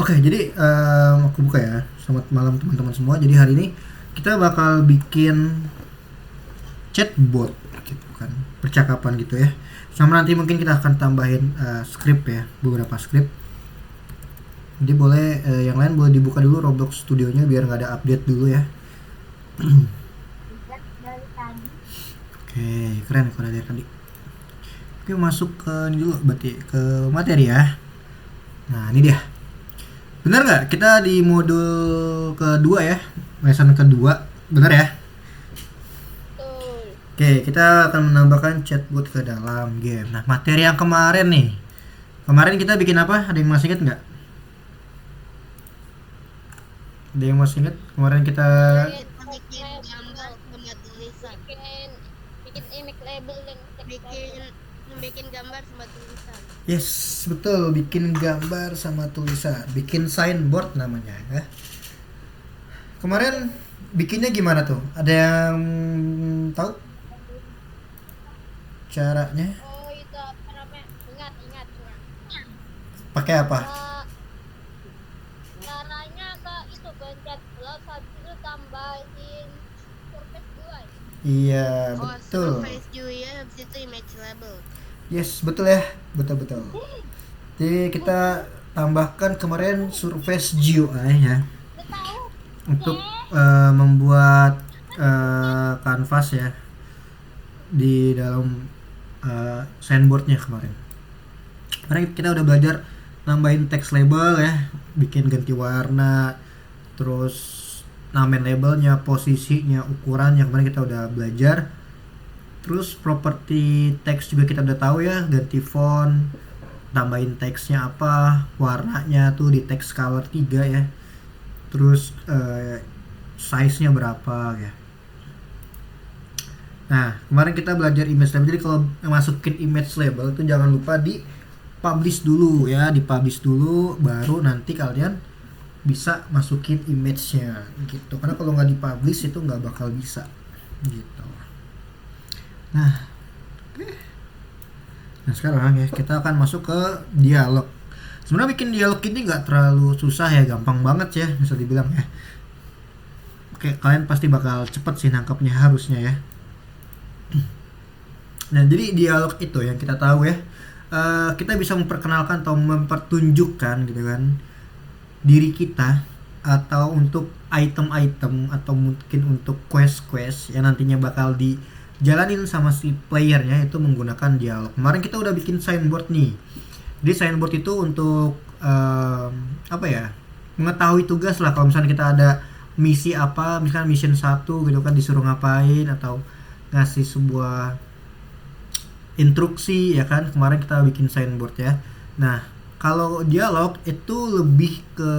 Oke, jadi aku buka ya. Selamat malam teman-teman semua. Jadi hari ini kita bakal bikin chatbot gitu kan, percakapan gitu ya. Sama nanti mungkin kita akan tambahin script ya, beberapa script. Jadi boleh yang lain boleh dibuka dulu Roblox Studionya biar nggak ada update dulu ya. Dari tadi. Oke, keren kalau dari tadi. Oke, masuk ke ini dulu berarti ke materi ya. Nah, ini dia. Benar nggak? Kita di modul kedua ya, lesson kedua. Benar ya? Betul. Oke, kita akan menambahkan chatbot ke dalam game. Nah, materi yang kemarin nih. Kemarin kita bikin apa? Ada yang masih inget nggak? Ada yang masih inget? Kemarin kita... Bikin gambar sama tulisan. Bikin image label dan bikin gambar sama tulisan. Yes, betul. Bikin gambar sama tulisan. Bikin signboard namanya ya. Kemarin bikinnya gimana tuh? Ada yang tahu caranya? Oh itu apa namanya? Ingat. Pakai apa? Caranya itu pencet plus habis itu tambahin surface UI. Iya, betul. Surface UI habis itu image label. Yes, betul ya. Betul. Jadi kita tambahkan kemarin Surface GUI ya untuk membuat canvas ya di dalam signboardnya kemarin. Kemarin kita udah belajar nambahin text label ya, bikin ganti warna, terus namain labelnya, posisinya, ukurannya kemarin kita udah belajar. Terus properti teks juga kita udah tahu ya, ganti font, tambahin teksnya apa, warnanya tuh di text color 3 ya. Terus size-nya berapa ya. Nah, kemarin kita belajar image label. Jadi kalau masukin image label itu jangan lupa di publish dulu ya, di publish dulu baru nanti kalian bisa masukin image-nya gitu. Karena kalau nggak di publish itu nggak bakal bisa gitu. Nah, sekarang ya kita akan masuk ke dialog. Sebenarnya bikin dialog ini nggak terlalu susah ya, gampang banget ya bisa dibilang ya. Oke, kalian pasti bakal cepet sih nangkepnya harusnya ya. Nah, jadi dialog itu yang kita tahu ya, kita bisa memperkenalkan atau mempertunjukkan gitu kan diri kita, atau untuk item-item atau mungkin untuk quest-quest yang nantinya bakal dijalanin sama si playernya itu menggunakan dialog. Kemarin kita udah bikin signboard nih. Jadi signboard itu untuk apa ya, mengetahui tugas lah. Kalau misalnya kita ada misi apa, misalkan mission 1 gitu kan, disuruh ngapain atau ngasih sebuah instruksi ya kan. Kemarin kita bikin signboard ya. Nah, kalau dialog itu lebih ke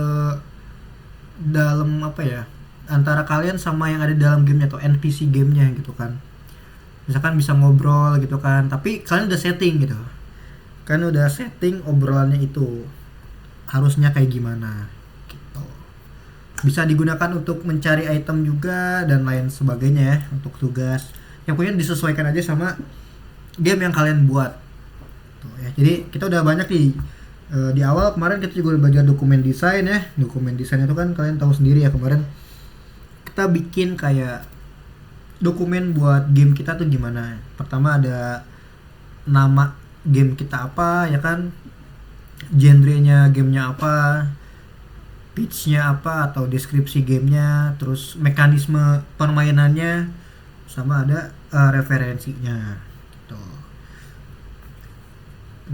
dalam apa ya, antara kalian sama yang ada di dalam gamenya atau NPC gamenya gitu kan. Misalkan bisa ngobrol gitu kan, tapi kalian udah setting gitu kan, udah setting obrolannya itu harusnya kayak gimana gitu. Bisa digunakan untuk mencari item juga dan lain sebagainya ya, untuk tugas yang punya disesuaikan aja sama game yang kalian buat tuh ya. Jadi kita udah banyak di awal kemarin kita juga udah belajar dokumen desain ya. Dokumen desain itu kan kalian tahu sendiri ya, kemarin kita bikin kayak dokumen buat game kita tuh gimana. Pertama ada nama game kita apa ya kan, genrenya gamenya apa, pitch-nya apa atau deskripsi gamenya, terus mekanisme permainannya, sama ada referensinya gitu.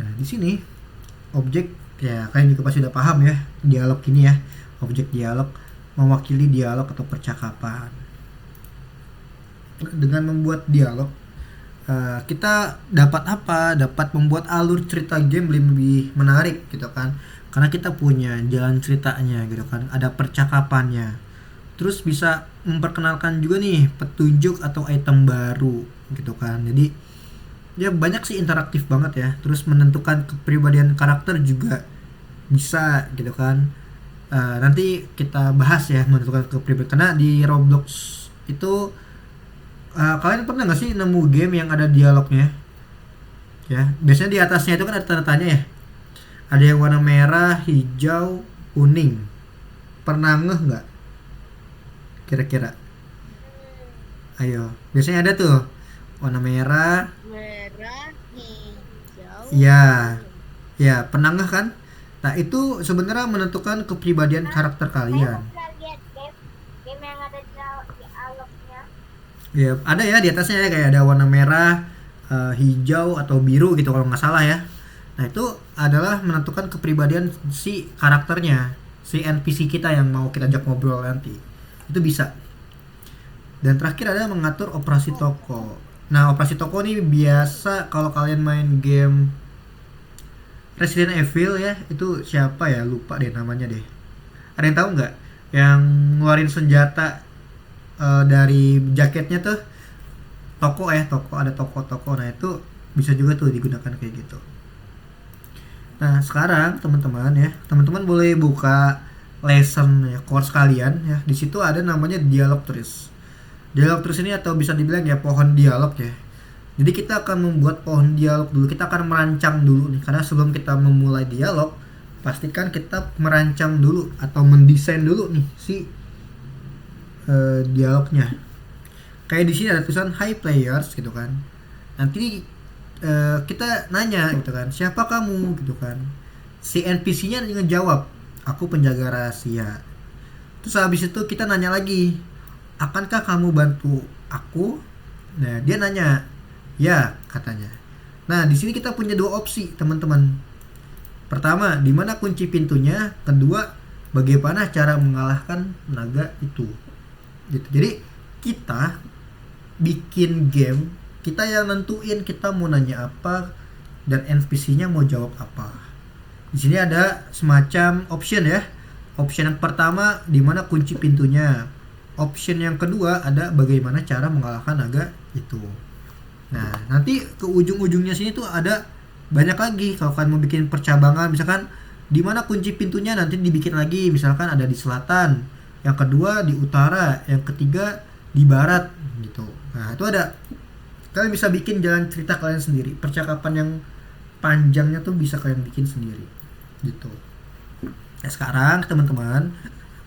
Nah, di sini objek ya kalian juga pasti udah paham ya, dialog ini ya. Objek dialog mewakili dialog atau percakapan. Dengan membuat dialog kita dapat apa? Dapat membuat alur cerita game lebih menarik gitu kan. Karena kita punya jalan ceritanya gitu kan, ada percakapannya. Terus bisa memperkenalkan juga nih petunjuk atau item baru gitu kan. Jadi ya banyak sih, interaktif banget ya. Terus menentukan kepribadian karakter juga bisa gitu kan. Nanti kita bahas ya menentukan kepribadian, karena di Roblox itu kalian pernah nggak sih nemu game yang ada dialognya ya? Biasanya di atasnya itu kan ada tanda tanya ya, ada yang warna merah, hijau, kuning. Pernah ngeh nggak kira-kira? Ayo, biasanya ada tuh warna merah. Merah, hijau, Ya, kuning. ya pernah ngeh kan? Nah itu sebenarnya menentukan kepribadian karakter kalian. Pernah lihat game yang ada di aloknya. Ya ada ya di atasnya ya, kayak ada warna merah, hijau atau biru gitu kalau nggak salah ya. Nah itu adalah menentukan kepribadian si karakternya, si NPC kita yang mau kita ajak ngobrol nanti. Itu bisa. Dan terakhir ada mengatur operasi toko. Nah operasi toko ini biasa kalau kalian main game Resident Evil ya, itu siapa ya, lupa deh namanya deh. Ada yang tahu nggak yang ngeluarin senjata dari jaketnya tuh? Toko ya, toko, ada toko-toko. Nah itu bisa juga tuh digunakan kayak gitu. Nah sekarang teman-teman ya, teman-teman boleh buka lesson ya, course kalian ya. Di situ ada namanya dialog trees. Dialog trees ini atau bisa dibilang ya pohon dialog ya. Jadi kita akan membuat pohon dialog dulu. Kita akan merancang dulu nih, karena sebelum kita memulai dialog, pastikan kita merancang dulu atau mendesain dulu nih si dialognya. Kayak di sini ada tulisan high players gitu kan. Nanti kita nanya gitu kan, siapa kamu gitu kan. Si NPC-nya ngejawab, aku penjaga rahasia. Terus habis itu kita nanya lagi, akankah kamu bantu aku? Nah dia nanya, ya katanya. Nah di sini kita punya dua opsi teman-teman. Pertama, di mana kunci pintunya. Kedua, bagaimana cara mengalahkan naga itu. Gitu. Jadi kita bikin game, kita yang nentuin kita mau nanya apa dan NPC-nya mau jawab apa. Di sini ada semacam option ya. Option yang pertama di mana kunci pintunya. Option yang kedua ada bagaimana cara mengalahkan naga itu. Nah, nanti ke ujung-ujungnya sini tuh ada banyak lagi. Kalau kalian mau bikin percabangan, misalkan di mana kunci pintunya, nanti dibikin lagi. Misalkan ada di selatan, yang kedua di utara, yang ketiga di barat gitu. Nah, itu ada. Kalian bisa bikin jalan cerita kalian sendiri. Percakapan yang panjangnya tuh bisa kalian bikin sendiri gitu. Nah, sekarang teman-teman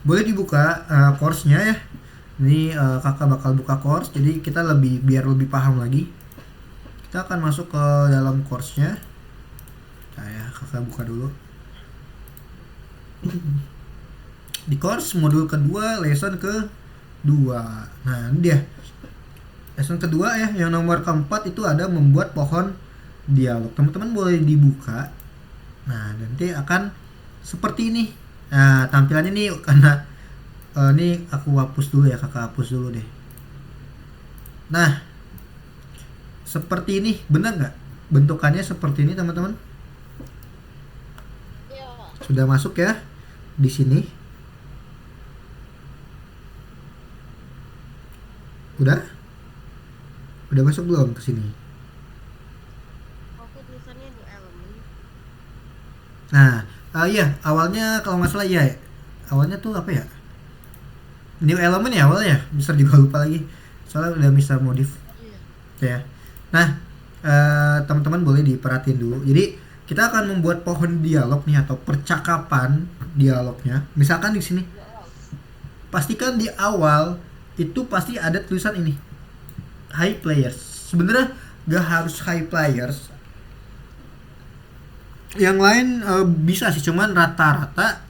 boleh dibuka course-nya ya. Ini kakak bakal buka course, jadi kita biar lebih paham lagi. Kita akan masuk ke dalam course-nya. Nah ya, kakak buka dulu. Di course modul kedua, lesson kedua. Nah ini dia. Lesson kedua ya, yang nomor keempat itu ada membuat pohon dialog. Teman-teman boleh dibuka. Nah nanti akan seperti ini. Nah tampilannya nih, karena ini aku hapus dulu ya, kakak hapus dulu deh. Nah seperti ini, benar nggak bentukannya seperti ini teman-teman? Ya. Sudah masuk ya di sini? Udah masuk belum ke sini? Aku tulisannya new element. Nah iya, awalnya kalau nggak salah ya, awalnya tuh apa ya, new element ya awalnya. Mister juga lupa lagi, soalnya udah Mister modif ya. Nah teman-teman boleh diperhatiin dulu. Jadi kita akan membuat pohon dialog nih atau percakapan dialognya. Misalkan di sini, pastikan di awal itu pasti ada tulisan ini, high players. Sebenarnya gak harus high players. Yang lain bisa sih, cuman rata-rata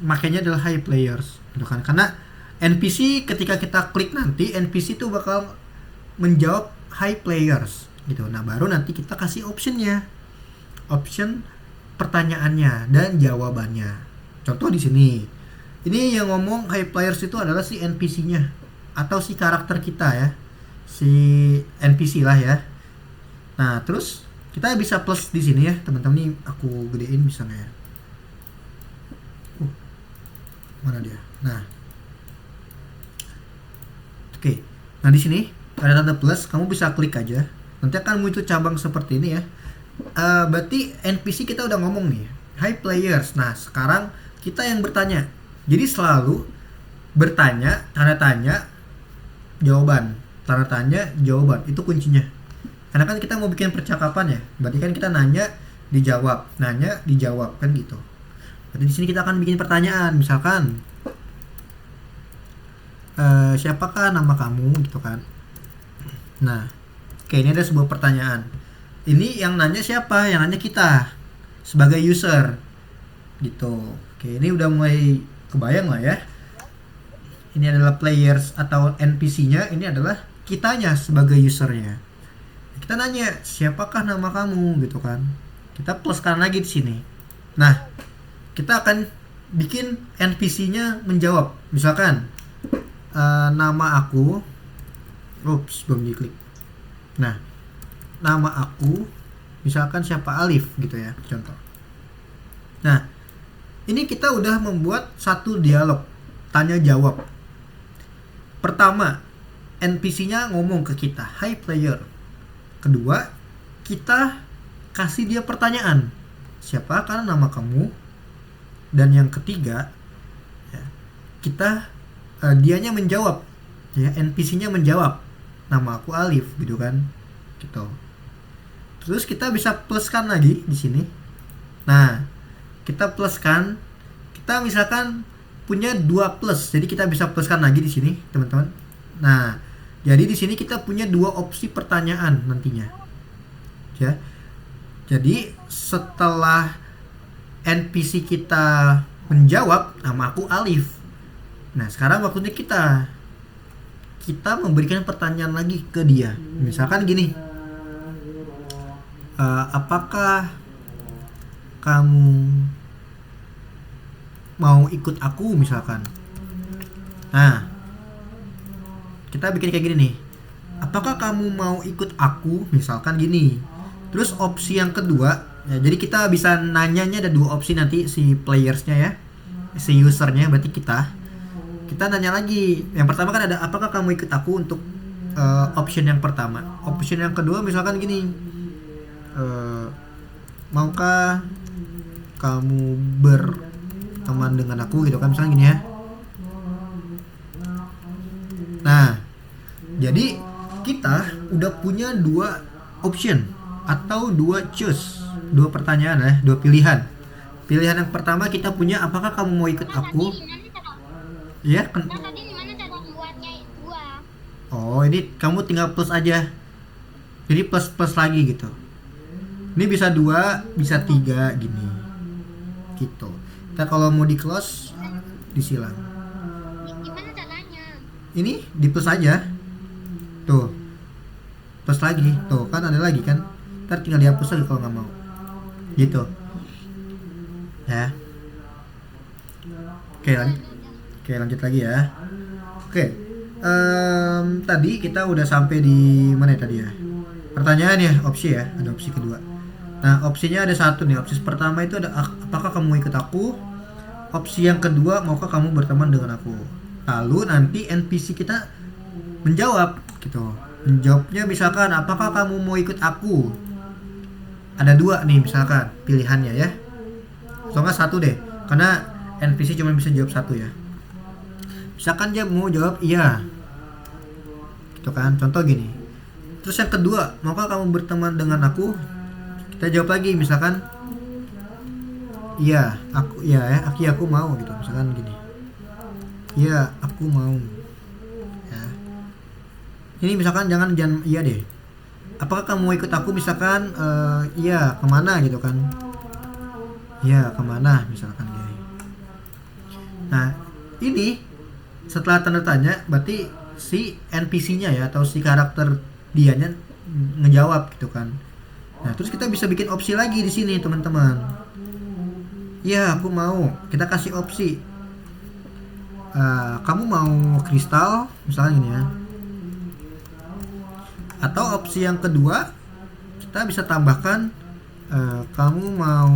makanya adalah high players gitu kan. Karena NPC ketika kita klik nanti, NPC itu bakal menjawab high players gitu. Nah baru nanti kita kasih optionnya, option pertanyaannya dan jawabannya. Contoh di sini, ini yang ngomong high players itu adalah si NPC-nya atau si karakter kita ya, si NPC lah ya. Nah terus kita bisa plus di sini ya teman-teman. Nih aku gedein bisa nggak ya? Mana dia? Nah, oke. Nah di sini ada tanda plus, kamu bisa klik aja. Nanti akan muncul cabang seperti ini ya. Berarti NPC kita udah ngomong nih, high players. Nah sekarang kita yang bertanya. Jadi selalu bertanya, tanda tanya, jawaban, tanda tanya, jawaban. Itu kuncinya. Karena kan kita mau bikin percakapan ya. Berarti kan kita nanya, dijawab, nanya, dijawab kan gitu. Berarti di sini kita akan bikin pertanyaan, misalkan siapakah nama kamu gitu kan. Nah, oke, ini ada sebuah pertanyaan. Ini yang nanya siapa? Yang nanya kita sebagai user gitu. Oke, ini udah mulai kebayang lah ya. Ini adalah players atau NPC-nya, ini adalah kitanya sebagai usernya. Kita nanya siapakah nama kamu gitu kan. Kita pluskan lagi di sini. Nah, kita akan bikin NPC-nya menjawab. Misalkan nama aku, oops, belum diklik. Nah, nama aku, misalkan siapa, Alif gitu ya, contoh. Nah, ini kita udah membuat satu dialog tanya jawab. Pertama, NPC-nya ngomong ke kita, "Hi player." Kedua, kita kasih dia pertanyaan, siapa karena nama kamu. Dan yang ketiga, ya, kita dianya menjawab, ya, NPC-nya menjawab, nama aku Alif gitu kan, gitu. Terus kita bisa pluskan lagi di sini. Nah, kita pluskan, kita misalkan punya 2 plus, jadi kita bisa pluskan lagi di sini, teman-teman. Nah, jadi di sini kita punya 2 opsi pertanyaan nantinya, ya. Jadi setelah NPC kita menjawab, nama aku Alif. Nah, sekarang waktunya kita memberikan pertanyaan lagi ke dia. Misalkan gini, apakah kamu mau ikut aku misalkan. Nah, kita bikin kayak gini nih, apakah kamu mau ikut aku misalkan gini. Terus opsi yang kedua, ya, jadi kita bisa nanyanya ada 2 opsi nanti si playersnya ya, si usernya berarti kita nanya lagi. Yang pertama kan ada apakah kamu ikut aku untuk option yang pertama. Option yang kedua misalkan gini, maukah kamu berteman dengan aku gitu kan, misalnya gini ya. Nah, jadi kita udah punya 2 option atau 2 choose, 2 pertanyaan ya, 2 pilihan. Pilihan yang pertama kita punya, apakah kamu mau ikut aku? Ya, tadi gimana cara membuatnya 2? Oh, ini kamu tinggal plus aja. Jadi plus lagi gitu. Ini bisa 2, bisa 3 gini. Gitu. Kita kalau mau di close disilang. Gimana caranya? Ini di plus aja. Tuh. Plus lagi. Tuh, kan ada lagi kan. Ntar tinggal dihapus lagi kalau nggak mau. Gitu. Ya. Oke, lanjut lagi ya. Oke. Tadi kita udah sampai di mana ya tadi ya? Pertanyaan ya, opsi ya. Ada opsi kedua. Nah, opsinya ada 1 nih. Opsi pertama itu ada apakah kamu ikut aku? Opsi yang kedua, maukah kamu berteman dengan aku? Lalu nanti NPC kita menjawab gitu. Menjawabnya misalkan, apakah kamu mau ikut aku? Ada 2 nih misalkan pilihannya ya. Soalnya 1 deh, karena NPC cuma bisa jawab 1 ya. Misalkan dia mau jawab iya, gitu kan, contoh gini. Terus yang kedua, maukah kamu berteman dengan aku? Kita jawab lagi misalkan iya, aku mau gitu, misalkan gini. Iya, aku mau. Ya. Ini misalkan jangan iya deh. Apakah kamu mau ikut aku misalkan iya, kemana gitu kan. Iya, kemana misalkan gini. Nah, ini setelah tanda tanya berarti si NPC-nya ya atau si karakter dianya ngejawab gitu kan. Nah, terus kita bisa bikin opsi lagi di sini, teman-teman. Ya, aku mau. Kita kasih opsi. Kamu mau kristal, misalnya gini ya. Atau opsi yang kedua, kita bisa tambahkan kamu mau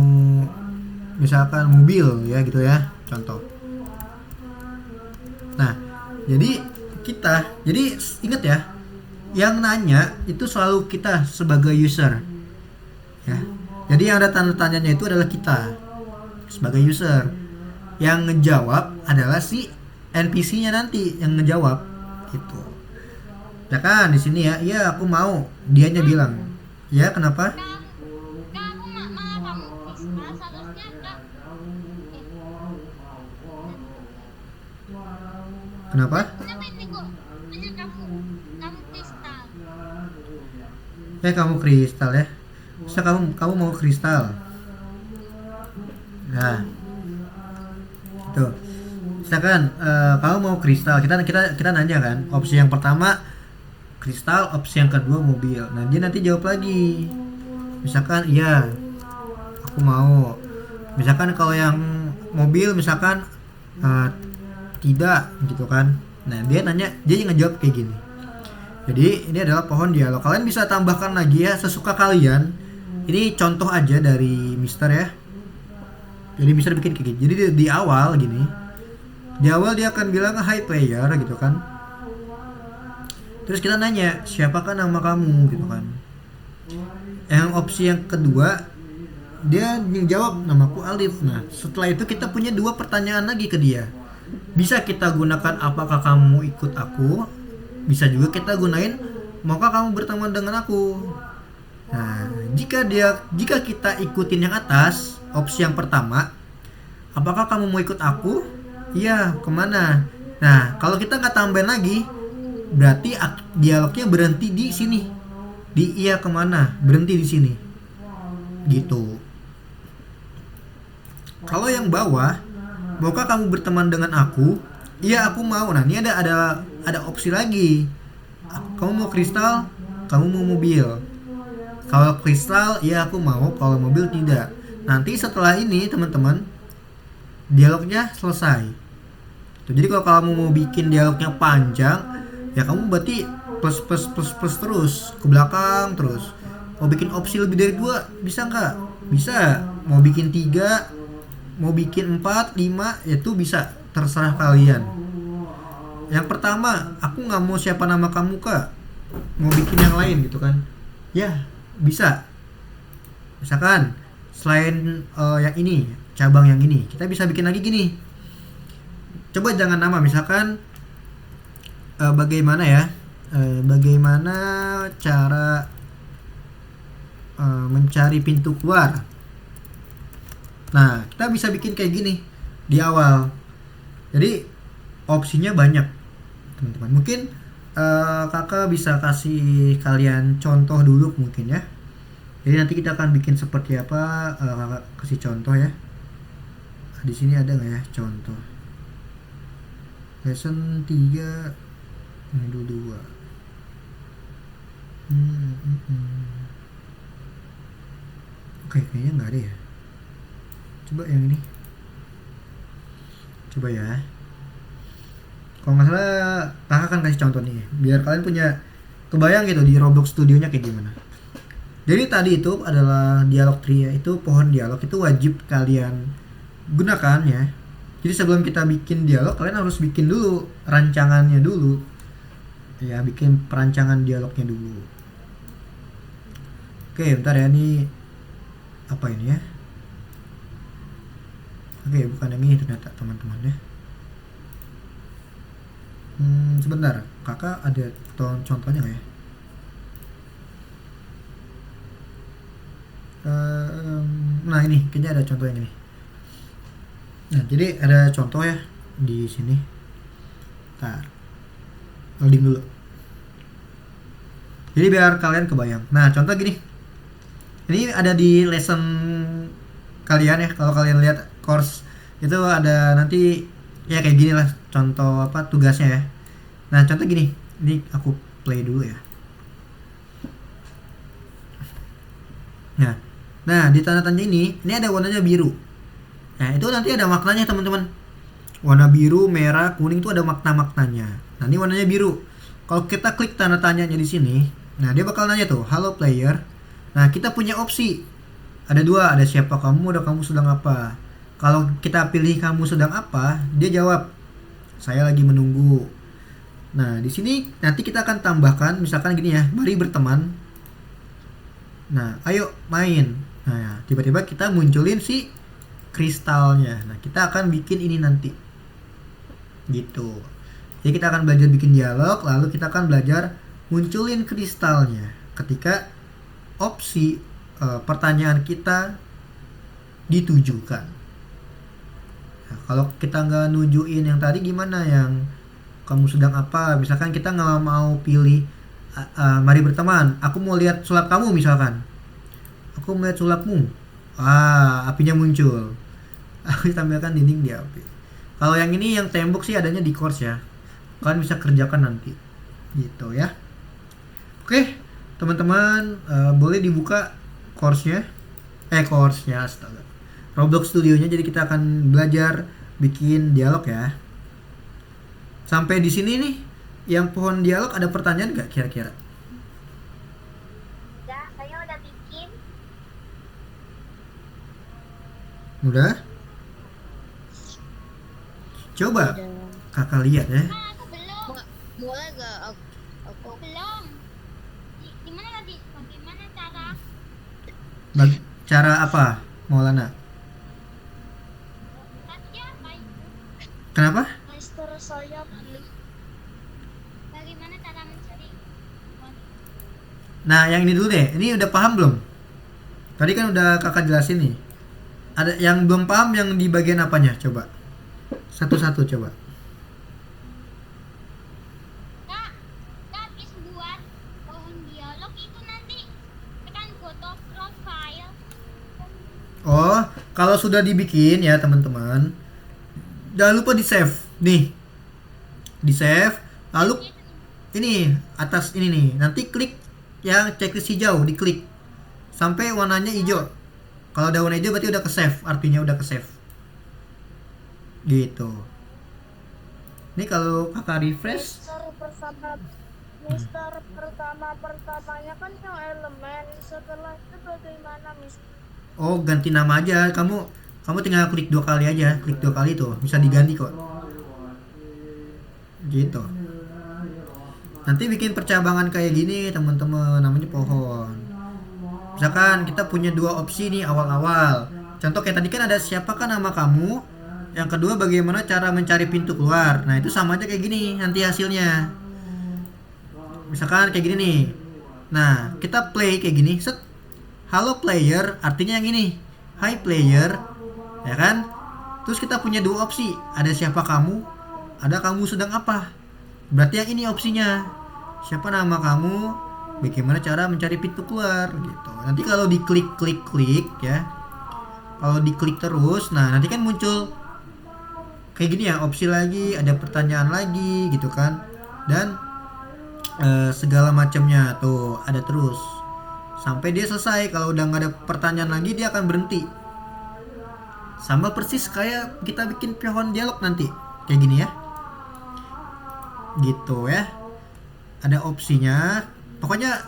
misalkan mobil ya gitu ya, contoh. Nah, jadi ingat ya, yang nanya itu selalu kita sebagai user. Ya. Jadi yang ada tanda tanyanya itu adalah kita sebagai user. Yang ngejawab adalah si NPC-nya nanti yang ngejawab gitu. Ya kan di sini ya, iya aku mau. Dianya bilang, "Ya, kenapa?" Kamu malah kamu kristal seharusnya Kenapa? Kenapa ini kok? Hanya kamu kristal. Kamu kristal ya. Bisa kamu mau kristal. Nah, itu. Misalkan kamu mau kristal, kita nanya kan. Opsi yang pertama kristal, opsi yang kedua mobil. Nah, dia nanti jawab lagi. Misalkan iya, aku mau. Misalkan kalau yang mobil misalkan tidak gitu kan. Nah, dia ngejawab kayak gini. Jadi ini adalah pohon dialog. Kalian bisa tambahkan lagi ya sesuka kalian. Ini contoh aja dari Mister ya. Jadi Mister bikin kayak gini. Jadi di awal gini. Di awal dia akan bilang hi player gitu kan. Terus kita nanya siapakah nama kamu gitu kan. Yang opsi yang kedua dia menjawab namaku Alif. Nah setelah itu kita punya dua pertanyaan lagi ke dia. Bisa kita gunakan apakah kamu ikut aku. Bisa juga kita gunain maukah kamu berteman dengan aku. Nah jika kita ikutin yang atas opsi yang pertama, apakah kamu mau ikut aku? Iya, kemana? Nah kalau kita nggak tambahin lagi berarti dialognya berhenti di sini. Di iya kemana, berhenti di sini gitu. Kalau yang bawah, maukah kamu berteman dengan aku? Iya aku mau. Nah ini ada opsi lagi. Kamu mau kristal, kamu mau mobil. Kalau kristal iya aku mau, kalau mobil tidak. Nanti setelah ini teman-teman dialognya selesai. Jadi kalau kamu mau bikin dialognya panjang, ya kamu berarti plus terus ke belakang terus. Mau bikin opsi lebih dari 2 bisa nggak? Bisa. Mau bikin 3, mau bikin 4, 5 itu bisa, terserah kalian. Yang pertama, aku nggak mau siapa nama kamu kak, mau bikin yang lain gitu kan? Ya bisa. Misalkan selain yang ini, cabang yang ini, kita bisa bikin lagi gini. Coba jangan nama, misalkan bagaimana ya? Bagaimana cara mencari pintu keluar. Nah, kita bisa bikin kayak gini di awal. Jadi opsinya banyak, teman-teman. Mungkin kakak bisa kasih kalian contoh dulu mungkin ya. Jadi nanti kita akan bikin seperti apa, kakak kasih contoh ya. Di sini ada nggak ya contoh? Lesson 3 modul 2. Oke, kayaknya nggak ada ya. Coba yang ini. Coba ya. Kalau nggak salah, kakak akan kasih contoh nih, biar kalian punya kebayang gitu di Roblox Studionya kayak gimana. Jadi tadi itu adalah dialog tree ya, itu pohon dialog itu wajib kalian gunakan ya. Jadi sebelum kita bikin dialog, kalian harus bikin dulu rancangannya dulu. Ya, bikin perancangan dialognya dulu. Oke, bentar ya, ini apa ini ya? Oke, bukan yang ini ternyata teman-teman ya. Sebentar, kakak ada contohnya nggak ya? Nah ini kayaknya ada contoh yang ini. Nah jadi ada contoh ya di sini. Ntar loading dulu. Jadi biar kalian kebayang. Nah contoh gini. Ini ada di lesson kalian ya. Kalau kalian lihat course itu ada nanti ya kayak gini lah contoh apa tugasnya ya. Nah contoh gini. Ini aku play dulu ya. Nah di tanda tanya ini ada warnanya biru. Nah itu nanti ada maknanya teman-teman. Warna biru, merah, kuning itu ada makna-maknanya. Nah ini warnanya biru. Kalau kita klik tanda tanyanya di sini, nah dia bakal nanya tuh, halo player. Nah kita punya opsi. Ada 2, ada siapa kamu, ada kamu sedang apa. Kalau kita pilih kamu sedang apa, dia jawab, saya lagi menunggu. Nah di sini nanti kita akan tambahkan, misalkan gini ya, mari berteman. Nah ayo main. Nah tiba-tiba kita munculin si kristalnya. Nah kita akan bikin ini nanti gitu. Jadi kita akan belajar bikin dialog, lalu kita akan belajar munculin kristalnya ketika opsi pertanyaan kita ditujukan. Nah, kalau kita nggak nujuin yang tadi gimana, yang kamu sedang apa. Misalkan kita nggak mau pilih mari berteman, aku mau lihat sulap kamu misalkan. Aku melihat sulapmu. Apinya muncul. Aku tampilkan dinding di api. Kalau yang ini yang tembok sih adanya di course ya. Kalian bisa kerjakan nanti. Gitu ya. Oke, teman-teman, boleh dibuka course-nya. Course-nya, astaga. Roblox Studio-nya, jadi kita akan belajar bikin dialog ya. Sampai di sini nih, yang pohon dialog ada pertanyaan nggak kira-kira? Enggak, saya udah bikin. Udah? Coba kakak lihat ya. Aku belum. Boleh gak aku belum. Gimana tadi? Bagaimana cara? Cara apa, Maulana? Tadi apa itu? Kenapa? Mister saya belum. Bagaimana cara mencari? Nah, yang ini dulu deh. Ini udah paham belum? Tadi kan udah kakak jelasin nih. Ada yang belum paham yang di bagian apanya? Coba. Satu-satu coba. Kak habis buat pohon dialog itu nanti tekan foto profile. Oh, kalau sudah dibikin ya teman-teman, jangan lupa di save. Nih, di save. Lalu ini atas ini nih. Nanti klik yang checklist hijau, diklik sampai warnanya hijau. Kalau udah warna hijau berarti udah ke save, artinya udah ke save. Gitu. Ini kalau kakak refresh, Mister pertamanya kan yang elemen, setelah itu bagaimana Mister? oh ganti nama aja. Kamu tinggal klik 2 kali aja, klik 2 kali tuh bisa diganti kok. Gitu. Nanti bikin percabangan kayak gini teman-teman, namanya pohon. Misalkan kita punya 2 opsi nih awal-awal. Contoh kayak tadi kan ada siapakah nama kamu. Yang kedua bagaimana cara mencari pintu keluar. Nah itu sama aja kayak gini nanti hasilnya. Misalkan kayak gini nih. Nah kita play kayak gini. Set. Halo player artinya yang ini. Hi player. Ya kan. Terus kita punya 2 opsi. Ada siapa kamu. Ada kamu sedang apa. Berarti yang ini opsinya. Siapa nama kamu. Bagaimana cara mencari pintu keluar gitu. Nanti kalau diklik ya. Kalau diklik terus. Nah nanti kan muncul kayak gini ya, opsi lagi, ada pertanyaan lagi gitu kan. Dan segala macamnya tuh ada terus sampai dia selesai. Kalau udah nggak ada pertanyaan lagi dia akan berhenti. Sama persis kayak kita bikin pohon dialog nanti kayak gini ya, gitu ya. Ada opsinya. Pokoknya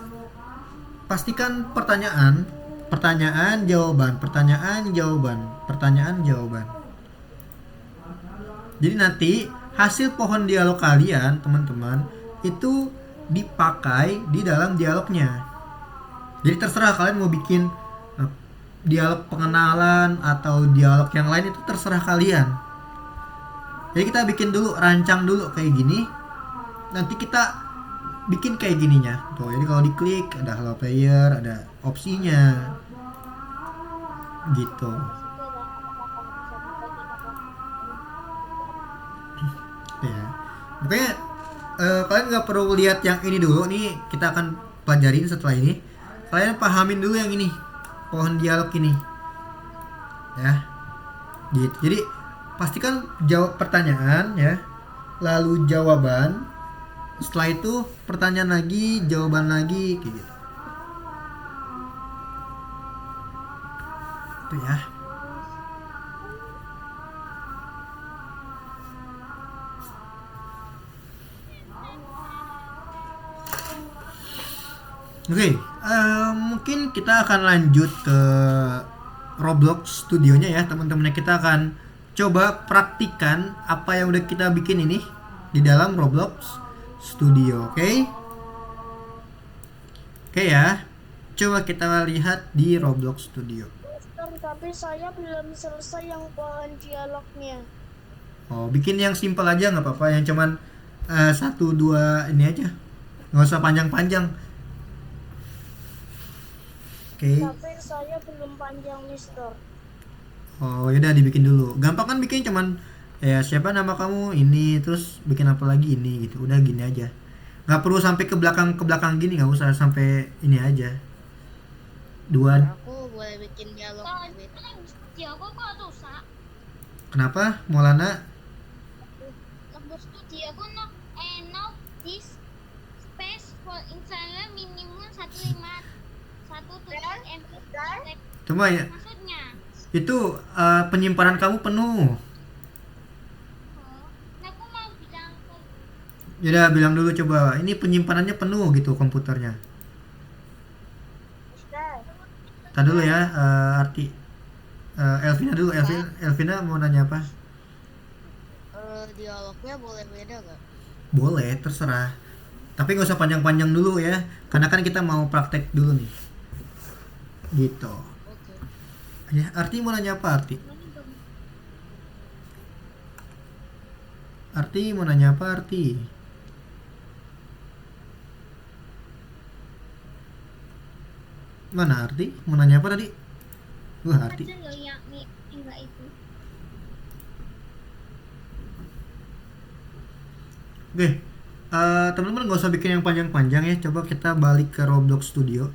pastikan pertanyaan jawaban, pertanyaan jawaban, pertanyaan jawaban. Jadi nanti hasil pohon dialog kalian teman-teman itu dipakai di dalam dialognya. Jadi terserah kalian mau bikin dialog pengenalan atau dialog yang lain, itu terserah kalian. Jadi kita bikin dulu, rancang dulu kayak gini. Nanti kita bikin kayak gininya. Tuh, jadi kalau diklik ada hello player, ada opsinya. Gitu. Ya. Pokoknya kalian nggak perlu lihat yang ini dulu. Nih kita akan pelajarin setelah ini. Kalian pahamin dulu yang ini, pohon dialog ini ya, gitu. Jadi pastikan jawab pertanyaan ya, lalu jawaban, setelah itu pertanyaan lagi, jawaban lagi kayak gitu. Itu ya. Oke, mungkin kita akan lanjut ke Roblox Studionya ya teman-teman. Kita akan coba praktikan apa yang udah kita bikin ini di dalam Roblox Studio, oke? Oke ya, coba kita lihat di Roblox Studio. Tapi saya belum selesai yang pohon dialognya. Oh, bikin yang simple aja nggak apa-apa, yang cuman 1-2 ini aja, nggak usah panjang-panjang. Oke. Tapi saya belum panjang Mister. Oh yaudah dibikin dulu. Gampang kan bikin, cuman Ya siapa nama kamu ini, terus bikin apa lagi ini gitu, udah gini aja, nggak perlu sampai ke belakang gini, nggak usah sampai ini aja dua. Aku boleh bikin dialog gitu. Tiago kok rusak. Kenapa Maulana? Lepas itu Tiago no now this space for installer minimum 151 MB. Cuma ya Maksudnya, itu penyimpanan kamu penuh. nah aku mau bilang ke Udah bilang dulu, coba ini penyimpanannya penuh gitu komputernya. Tadi dulu ya, Arti. Elvina dulu, Elvina mau nanya apa? Dialognya boleh beda gak? Boleh, terserah. Tapi nggak usah panjang-panjang dulu ya, karena kan kita mau praktek dulu nih. Gitu. Oke. Ya, Arti mau nanya apa, Arti? Arti mau nanya apa, Arti? Mana Arti? Mau nanya apa tadi? Wah, Arti. aja loh yang enggak itu. Oke, teman-teman nggak usah bikin yang panjang-panjang ya. Coba kita balik ke Roblox Studio.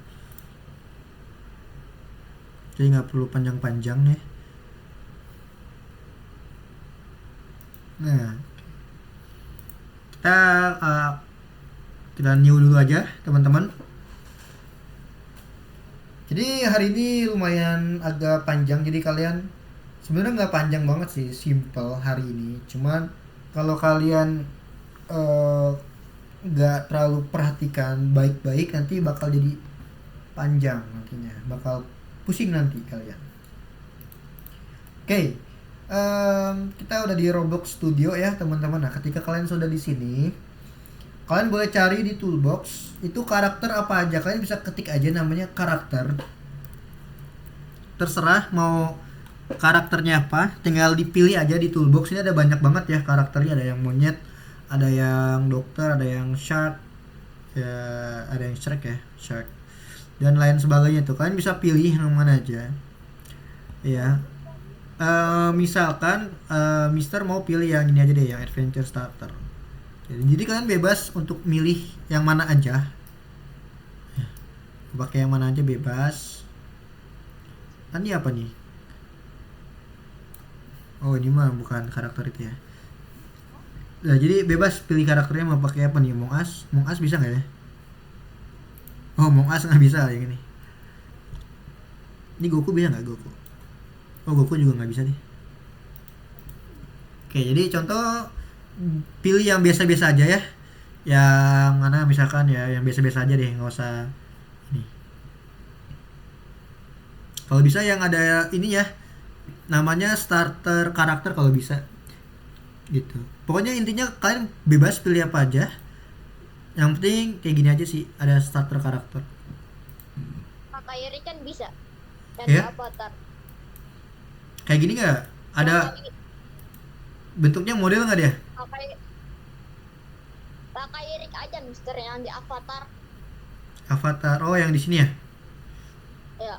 Jadi nggak perlu panjang-panjang ya. Nah, kita kita new dulu aja, teman-teman. Jadi hari ini lumayan agak panjang. Jadi kalian sebenarnya nggak panjang banget sih, simple hari ini. Cuman kalau kalian nggak terlalu perhatikan baik-baik, nanti bakal jadi panjang nantinya, bakal pusing nanti kalian. Oke, kita udah di Roblox Studio ya teman-teman. Nah, ketika kalian sudah di sini, kalian boleh cari di toolbox itu karakter apa aja. Kalian bisa ketik aja namanya karakter. Terserah mau karakternya apa, tinggal dipilih aja di toolbox. Ini ada banyak banget ya karakternya, ada yang monyet, ada yang dokter, ada yang shark, ya ada yang shark ya, shark, dan lain sebagainya tuh. Kalian bisa pilih yang mana aja. Ya, misalkan Mister mau pilih yang ini aja deh, yang adventure starter. Jadi kalian bebas untuk milih yang mana aja. Pakai yang mana aja bebas. Ini apa nih? Oh, ini mah bukan karakter itu ya. Nah, jadi bebas pilih karakternya mau pakai apa nih? Among Us bisa nggak ya? Oh, Among Us nggak bisa yang ini. Ini Goku bisa nggak Goku? Oh, Goku juga nggak bisa nih. Oke, jadi contoh pilih yang biasa-biasa aja ya. Yang mana misalkan ya, yang biasa-biasa aja deh, nggak usah ini. Kalau bisa yang ada ini ya, namanya starter karakter kalau bisa. Gitu. Pokoknya intinya kalian bebas pilih apa aja. Yang penting kayak gini aja sih, ada starter karakter. Pakai Eri kan bisa. Dan Ya. avatar. Kayak gini nggak? Ada bentuknya model nggak dia? Pakai Erik aja Mister yang di avatar. Avatar. Oh, yang di sini ya? Ya.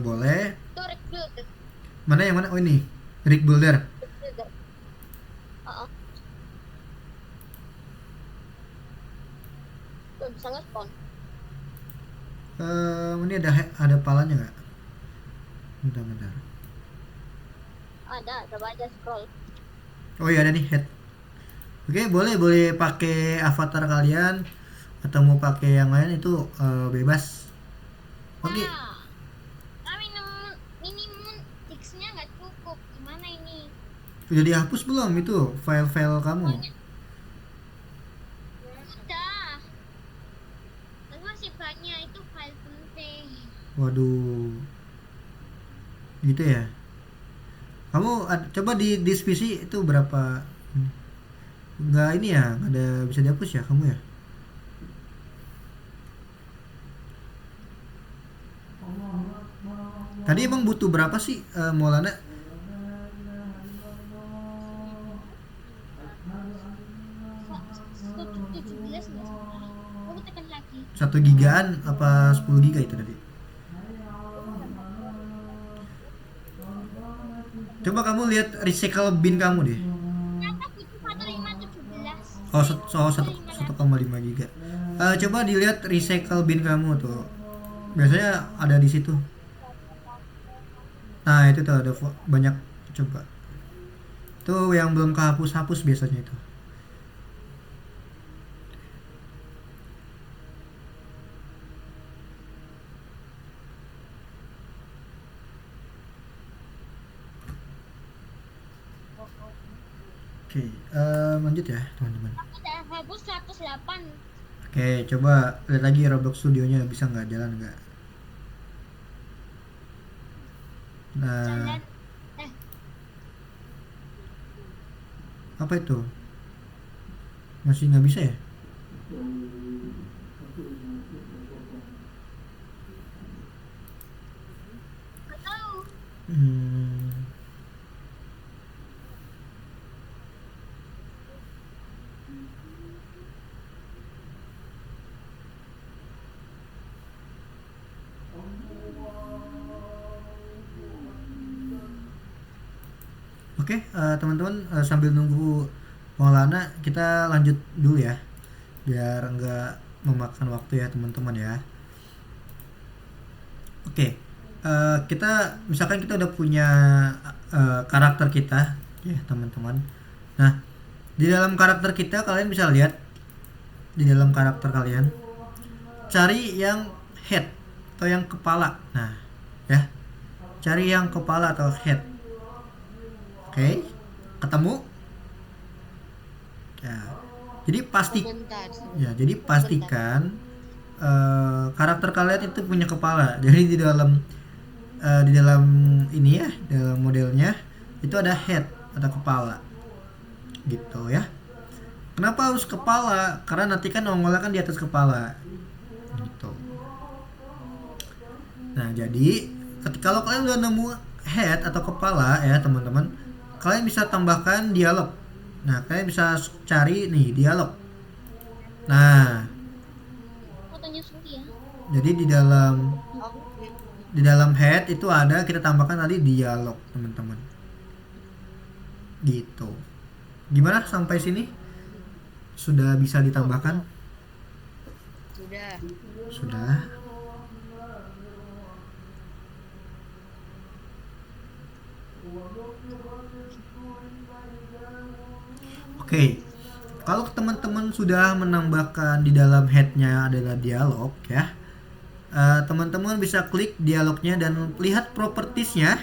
Boleh. Itu Rick Builder. Mana yang mana? Oh, ini. Rick Builder. Rick Builder. Tuh bisa nge-spawn. Ini ada palanya nggak? Bentar. Ada, coba aja scroll. Oh iya, ada nih head. Oke, boleh pakai avatar kalian atau mau pakai yang lain itu bebas. Oke. Nah, minimum X-nya nggak cukup. Gimana ini? Udah dihapus belum itu file-file kamu? Udah. Tapi masih banyak itu file penting. Waduh. Gitu ya. Kamu coba di PC itu berapa? Nggak ini ya, nggak ada bisa dihapus ya kamu ya? Tadi emang butuh berapa sih Maulana? 17 nggak salah. Aku tekan lagi. 1 gigaan apa 10 giga itu tadi? Coba kamu lihat recycle bin kamu deh. Ternyata butuh 1517. Oh, 1,5 giga. Coba dilihat recycle bin kamu tuh. Biasanya ada di situ. Nah, itu tuh ada banyak, coba. Tuh yang belum kehapus-hapus biasanya itu. Oke, lanjut ya teman-teman. Aku udah hapus 108. Oke, coba lihat lagi Roblox Studionya bisa nggak jalan nggak. Nah, Jalan. apa itu? Masih nggak bisa ya? Gak tahu. Hmm, Oke, teman-teman, sambil nunggu Maulana, kita lanjut dulu ya, biar nggak memakan waktu ya teman-teman ya. Oke, kita misalkan kita udah punya karakter kita, ya teman-teman. Nah, di dalam karakter kita kalian bisa lihat di dalam karakter kalian, cari yang head atau yang kepala. Nah, ya, cari yang kepala atau head. Oke, ketemu. Ya, jadi Sebentar. jadi pastikan karakter kalian itu punya kepala. Jadi di dalam ini ya, dalam modelnya itu ada head atau kepala, gitu ya. Kenapa harus kepala? Karena nanti kan nongolnya kan di atas kepala, gitu. Nah, jadi kalau kalian udah nemu head atau kepala ya teman-teman, kalian bisa tambahkan dialog. Nah, kalian bisa cari nih dialog. Nah, Fotonya Surya. jadi di dalam head itu ada, kita tambahkan tadi dialog teman-teman, gitu. Gimana sampai sini? Sudah bisa ditambahkan? Sudah. Oke, kalau teman-teman sudah menambahkan di dalam headnya adalah dialog ya, teman-teman bisa klik dialognya dan lihat propertiesnya.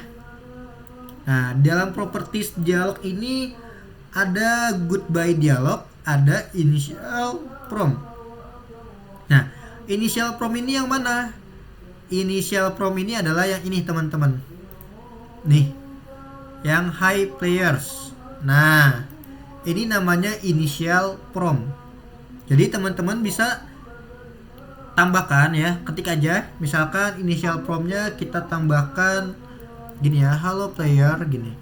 Nah, dalam properties dialog ini ada goodbye dialog, ada initial prompt. Nah, initial prompt ini yang mana? Initial prompt ini adalah yang ini teman-teman. Nih, yang hi players. Nah, ini namanya initial prompt. Jadi teman-teman bisa tambahkan ya, ketik aja. Misalkan initial promptnya kita tambahkan gini ya, hello player gini.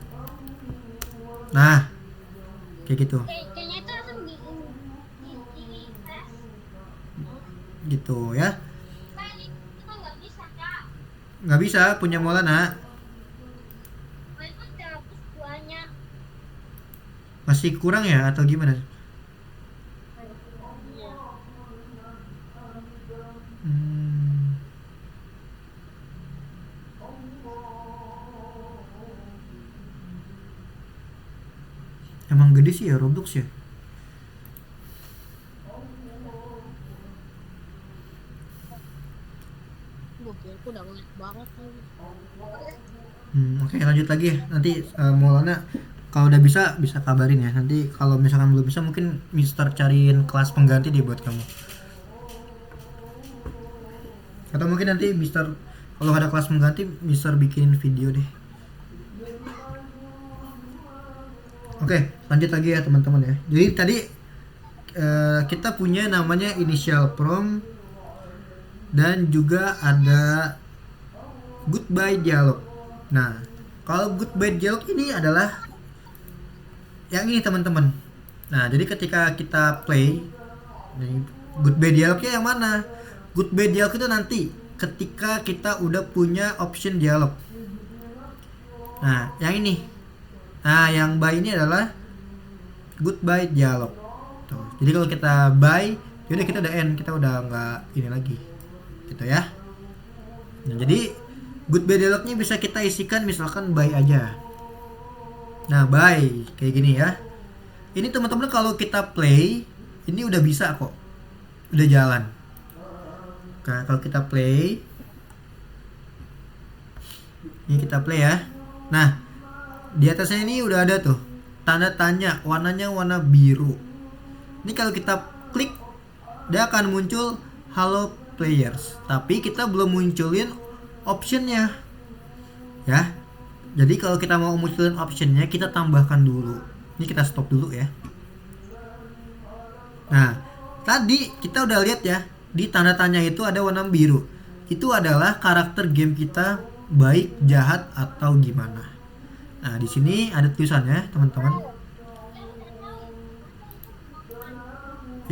Nah, kayak gitu. Kayaknya itu langsung di press. Gitu ya. Kali itu nggak bisa kak. Nggak bisa punya Maulana. Walaupun udah hapus duanya. Masih kurang ya atau gimana? Hmm. Emang gede sih ya Roblox ya. Aku udah ngeliat banget nih. Oke, lanjut lagi ya. Nanti Maulana kalau udah bisa kabarin ya. Nanti kalau misalkan belum bisa mungkin Mister cariin kelas pengganti deh buat kamu. Atau mungkin nanti Mister kalau ada kelas pengganti Mister bikin video deh. Oke, lanjut lagi ya teman-teman ya. Jadi tadi kita punya namanya initial prompt dan juga ada goodbye dialog. Nah, kalau goodbye dialog ini adalah yang ini teman-teman. Nah, jadi ketika kita play, goodbye dialognya yang mana? Goodbye dialog itu nanti ketika kita udah punya option dialog. Nah, yang ini Nah, yang bye ini adalah goodbye dialog. Tuh. Jadi kalau kita bye, yaudah kita udah end, kita udah nggak ini lagi, gitu ya. Nah, jadi goodbye dialognya bisa kita isikan misalkan bye aja. Nah, bye kayak gini ya. Ini teman-teman kalau kita play, ini udah bisa kok, udah jalan. Nah, kalau kita play, ini kita play ya. Nah, di atasnya ini udah ada tuh tanda tanya, warnanya warna biru. Ini kalau kita klik, dia akan muncul Halo Players, tapi kita belum munculin optionnya ya. Jadi kalau kita mau munculin optionnya, kita tambahkan dulu. Ini kita stop dulu ya. Nah, tadi kita udah lihat ya, di tanda tanya itu ada warna biru. Itu adalah karakter game kita, baik, jahat, atau gimana. Nah, di sini ada tulisannya, teman-teman.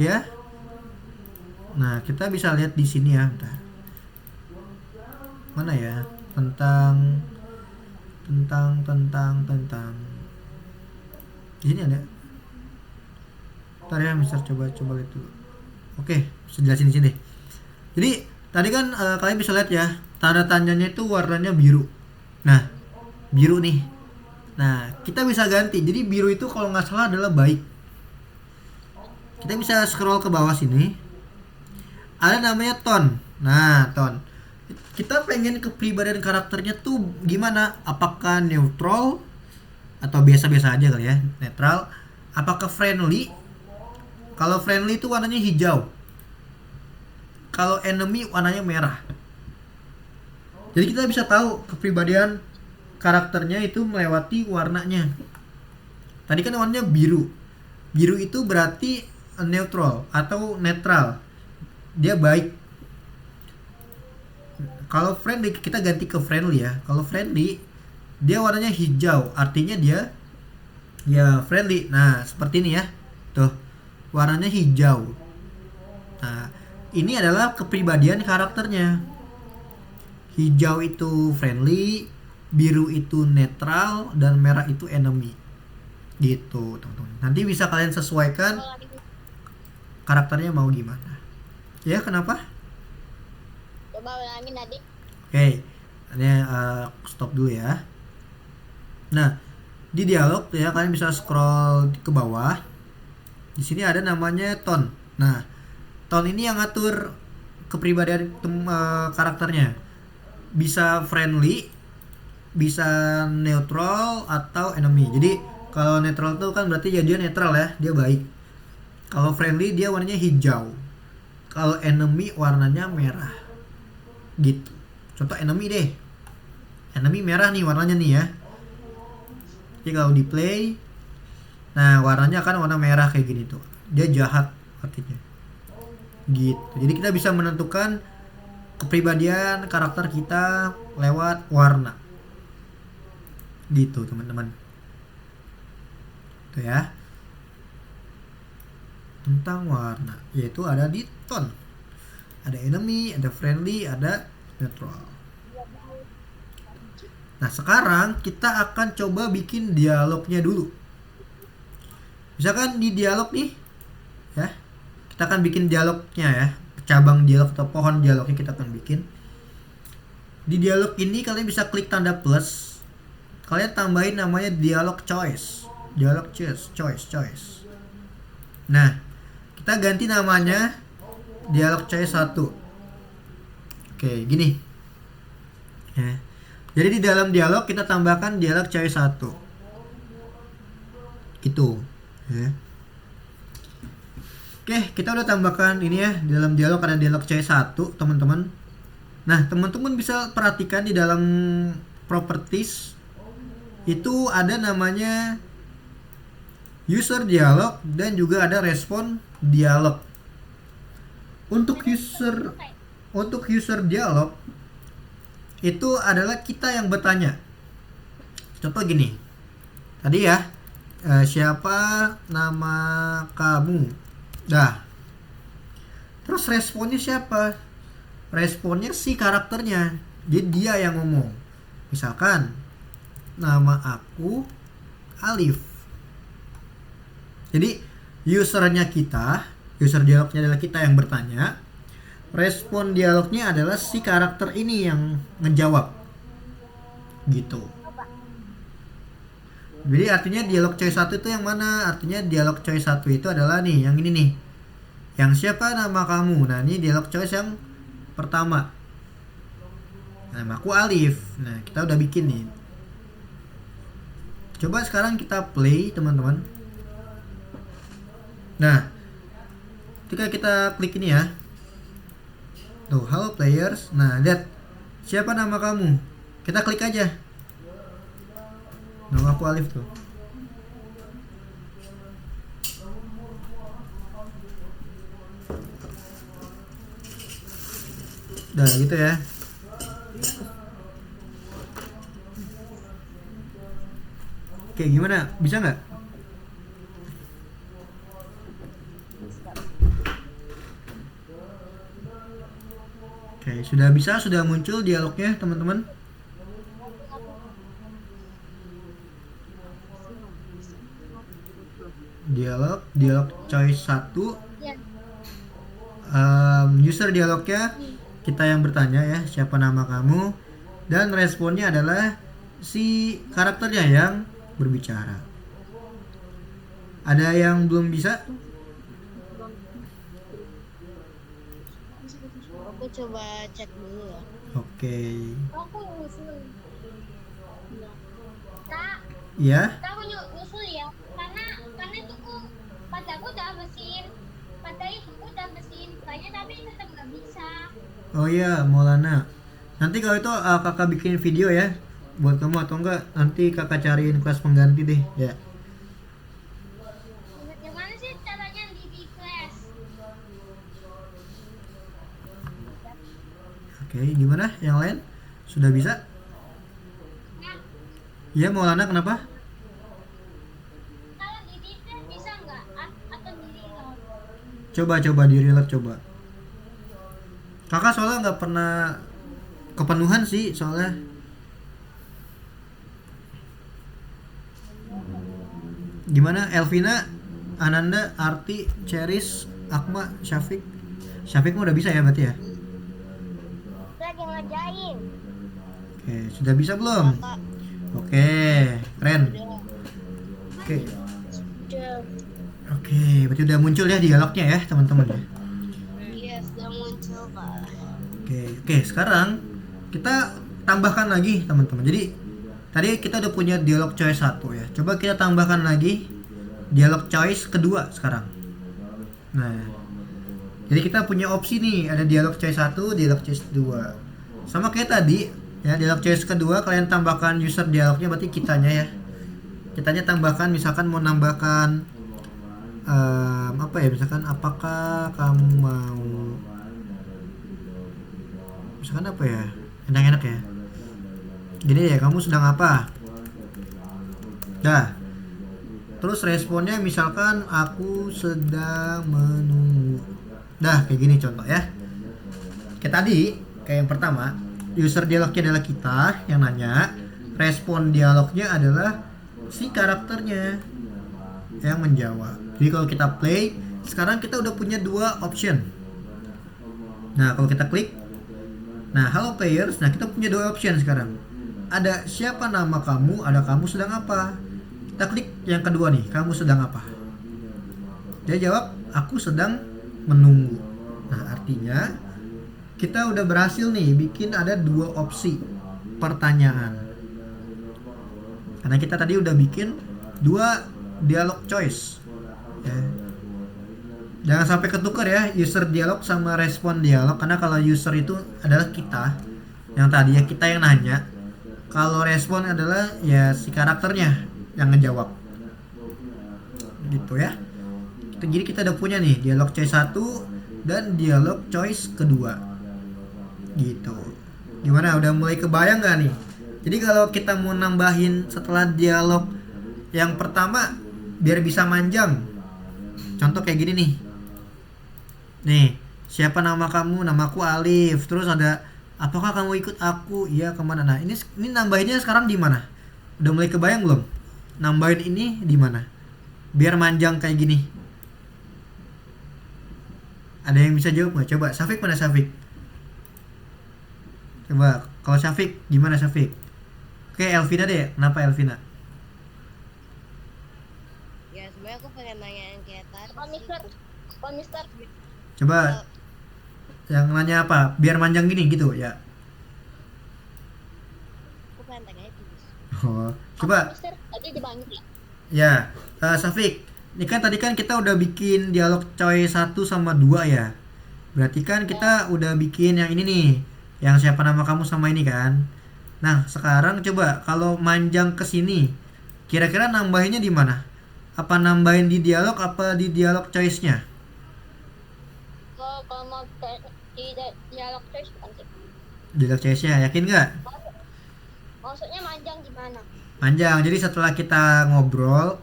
Ya. Nah, kita bisa lihat di sini ya. Bentar. Mana ya? Tentang di sini ada. Ntar ya, Mister coba lihat dulu. Oke, bisa jelasin di sini. Jadi tadi kan kalian bisa lihat ya, tanda tanyanya itu warnanya biru. Nah, biru nih. Nah, kita bisa ganti. Jadi biru itu kalau nggak salah adalah baik. Kita bisa scroll ke bawah sini. Ada namanya tone. Nah, tone. Kita pengen kepribadian karakternya tuh gimana? Apakah neutral atau biasa-biasa aja kali ya? Netral. Apakah friendly? Kalau friendly itu warnanya hijau. Kalau enemy warnanya merah. Jadi kita bisa tahu kepribadian karakternya itu melewati warnanya. Tadi kan warnanya biru. Biru itu berarti neutral atau netral. Dia baik. Kalau friendly, kita ganti ke friendly ya. Kalau friendly, dia warnanya hijau, artinya dia ya friendly. Nah, seperti ini ya. Tuh, warnanya hijau. Nah, ini adalah kepribadian karakternya. Hijau itu friendly, biru itu netral, dan merah itu enemy. Gitu, teman-teman. Nanti bisa kalian sesuaikan karakternya mau gimana. Ya, kenapa? Coba ulangin tadi. Oke, ini stop dulu ya. Nah, di dialog ya kalian bisa scroll ke bawah. Di sini ada namanya tone. Nah, tone ini yang ngatur kepribadian karakternya. Bisa friendly, bisa neutral atau enemy. Jadi kalau neutral itu kan berarti ya dia netral ya, dia baik. Kalau friendly dia warnanya hijau. Kalau enemy warnanya merah. Gitu. Contoh enemy deh. Enemy merah nih warnanya nih ya. Jadi kalau di play, nah warnanya kan warna merah kayak gini tuh. Dia jahat artinya. Gitu. Jadi kita bisa menentukan kepribadian karakter kita lewat warna. Gitu teman-teman. Tuh ya. Tentang warna, yaitu ada di tone. Ada enemy, ada friendly, ada neutral. Nah, sekarang kita akan coba bikin dialognya dulu. Misalkan di dialog nih, ya, kita akan bikin dialognya ya, cabang dialog atau pohon dialognya kita akan bikin. Di dialog ini kalian bisa klik tanda plus, kalian tambahin namanya dialog choice, dialog choice. Nah, kita ganti namanya dialog choice 1. Oke, gini. Ya. Jadi di dalam dialog kita tambahkan dialog choice 1. Gitu. Ya. Oke, kita udah tambahkan ini ya. Di dalam dialog ada dialog choice 1, teman-teman. Nah, teman-teman bisa perhatikan di dalam properties itu ada namanya user dialog dan juga ada respon dialog. Untuk user dialog itu adalah kita yang bertanya. Contoh gini. Tadi ya, siapa nama kamu? Dah. Terus responnya siapa? Responnya si karakternya. Jadi dia yang ngomong. Misalkan nama aku Alif. Jadi usernya kita, user dialognya adalah kita yang bertanya, respon dialognya adalah si karakter ini yang ngejawab gitu. Jadi artinya dialog choice 1 itu yang mana? Artinya dialog choice 1 itu adalah nih, yang ini nih. Yang siapa nama kamu? Nah, ini dialog choice yang pertama. Namaku Alif. Nah, kita udah bikin nih. Coba sekarang kita play, teman-teman. Nah, ketika kita klik ini ya. Tuh, hello players. Nah, lihat. Siapa nama kamu? Kita klik aja. Nama aku Alif tuh. Udah gitu ya. Oke, gimana? Bisa nggak? Oke, sudah bisa, sudah muncul dialognya, teman-teman. Dialog choice 1. Ya. User dialognya kita yang bertanya ya, siapa nama kamu, dan responnya adalah si karakternya yang berbicara. Ada yang belum bisa? Aku coba cek dulu ya. Oke. Aku nyusul. Kak, Ya. kamu nyusul ya? Karena itu pas aku udah mesin, kayaknya tapi tetap nggak bisa. Oh iya, Maulana. Nanti kalau itu kakak bikin video ya buat kamu, atau enggak nanti kakak cariin kelas pengganti deh ya. Gimana sih caranya di kelas? Oke, gimana? Yang lain sudah bisa? Nah, Ya, Maulana kenapa? kalau di kelas bisa nggak? Atau di reload? Coba di reload coba. Kakak soalnya nggak pernah kepenuhan sih soalnya. Gimana? Elvina, Ananda, Arti, Cheris, Akma, Syafiq. Syafiq mah udah bisa ya berarti ya? Lagi ngajain. Oke, sudah bisa belum? Kakak Oke, keren. udah Oke. udah Oke, berarti udah muncul ya dialognya ya, teman-teman ya. iya sudah muncul Kak. Oke, sekarang kita tambahkan lagi, teman-teman. Jadi tadi kita udah punya dialog choice 1 ya. Coba kita tambahkan lagi dialog choice kedua sekarang. Nah, jadi kita punya opsi nih, ada dialog choice 1, dialog choice 2. Sama kayak tadi, ya, dialog choice kedua kalian tambahkan user dialognya, berarti kitanya ya. Kitanya tambahkan, misalkan mau nambahkan apa ya, misalkan apakah kamu mau, misalkan apa ya, enak-enak ya. Jadi ya, kamu sedang apa? Dah. Terus responnya misalkan aku sedang menunggu. Dah, kayak gini contoh ya. Kayak tadi, kayak yang pertama, user dialognya adalah kita yang nanya, respon dialognya adalah si karakternya yang menjawab. Jadi kalau kita play, sekarang kita udah punya dua option. Nah, kalau kita klik, nah, hello players, nah kita punya dua option sekarang. Ada siapa nama kamu, ada kamu sedang apa. Kita klik yang kedua nih, kamu sedang apa. Dia jawab, aku sedang menunggu. Nah, artinya kita udah berhasil nih bikin ada dua opsi pertanyaan. Karena kita tadi udah bikin dua dialog choice ya. Jangan sampai ketukar ya user dialog sama respon dialog, karena kalau user itu adalah kita yang tadi ya, kita yang nanya. Kalau respon adalah ya si karakternya yang ngejawab gitu ya. Jadi kita udah punya nih dialog choice 1 dan dialog choice kedua gitu. Gimana, udah mulai kebayang gak nih? Jadi kalau kita mau nambahin setelah dialog yang pertama biar bisa manjang, contoh kayak gini nih. Nih, siapa nama kamu? Namaku Alif. Terus ada, apakah kamu ikut aku? Iya, kemana? Nah, ini nambahinnya sekarang di mana? Udah mulai kebayang belum? nambahin ini di mana? Biar manjang kayak gini. Ada yang bisa jawab nggak? Coba Syafiq, mana Syafiq? Coba kalau Syafiq gimana Syafiq? Oke, Elvina deh. Kenapa Elvina? Ya sebenarnya aku pengen nanya yang kayak tadi Pak sih. Mister. Pak Mister. Coba yang nanya apa? Biar manjang gini gitu ya. Aku pengen tanya itu. Oh, Pak coba Mister tadi dibangun ya. ya. Syafiq, ini kan tadi kan kita udah bikin dialog coy 1 sama 2 ya. Berarti kan kita udah bikin yang ini nih. Yang siapa nama kamu sama ini kan. Nah, sekarang coba kalau manjang ke sini, kira-kira nambahinnya di mana? Apa nambahin di dialog apa di dialog choice-nya? Kalau mau di dialog choice bukan sih. Dialog choice-nya, yakin nggak? Maksudnya manjang gimana? Panjang. Jadi setelah kita ngobrol,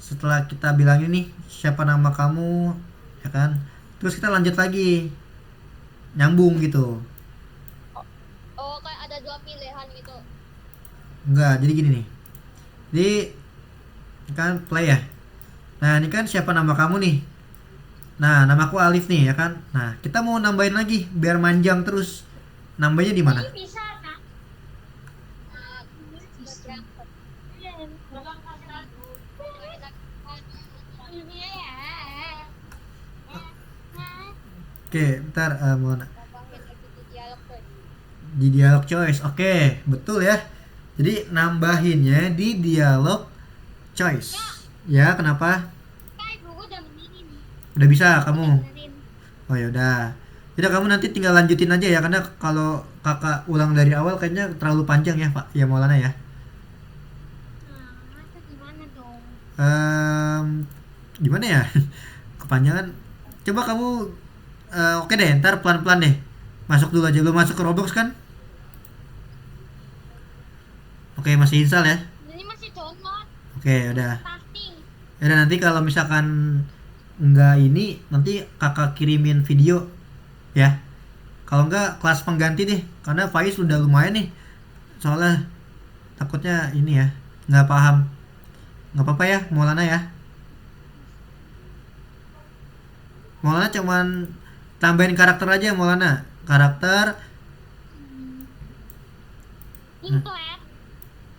setelah kita bilang ini siapa nama kamu, ya kan? Terus kita lanjut lagi, nyambung gitu. Oh, kayak ada dua pilihan gitu. Enggak, jadi gini nih. Jadi ini kan play ya. Nah, ini kan siapa nama kamu nih? Nah, namaku Alif nih ya kan. Nah, kita mau nambahin lagi biar manjang terus. Nambahnya di mana? Ini bisa kan? Oke, bentar mau Tambahin lagi di dialog choice. di dialog choice. Oke, betul ya. Jadi nambahinnya di dialog choice. Ya, kenapa? Kayak guru udah begini nih. Udah bisa kamu? Benerin. Oh ya udah. Udah kamu nanti tinggal lanjutin aja ya karena kalau kakak ulang dari awal kayaknya terlalu panjang ya Pak. Ya Maulana ya. Nah, masa gimana dong? Gimana ya? Kepanjangan. Coba kamu oke deh, ntar pelan-pelan deh. Masuk dulu aja. Belum masuk ke Roblox kan? Oke, masih install ya. Ini masih download. Oke, udah. Starting. Ya udah, nanti kalau misalkan enggak ini nanti kakak kirimin video ya. Kalau enggak kelas pengganti deh karena Faiz udah lumayan nih. Soalnya takutnya ini ya nggak paham. Nggak apa-apa ya, Maulana ya. Maulana cuman tambahin karakter aja Maulana. Karakter Include.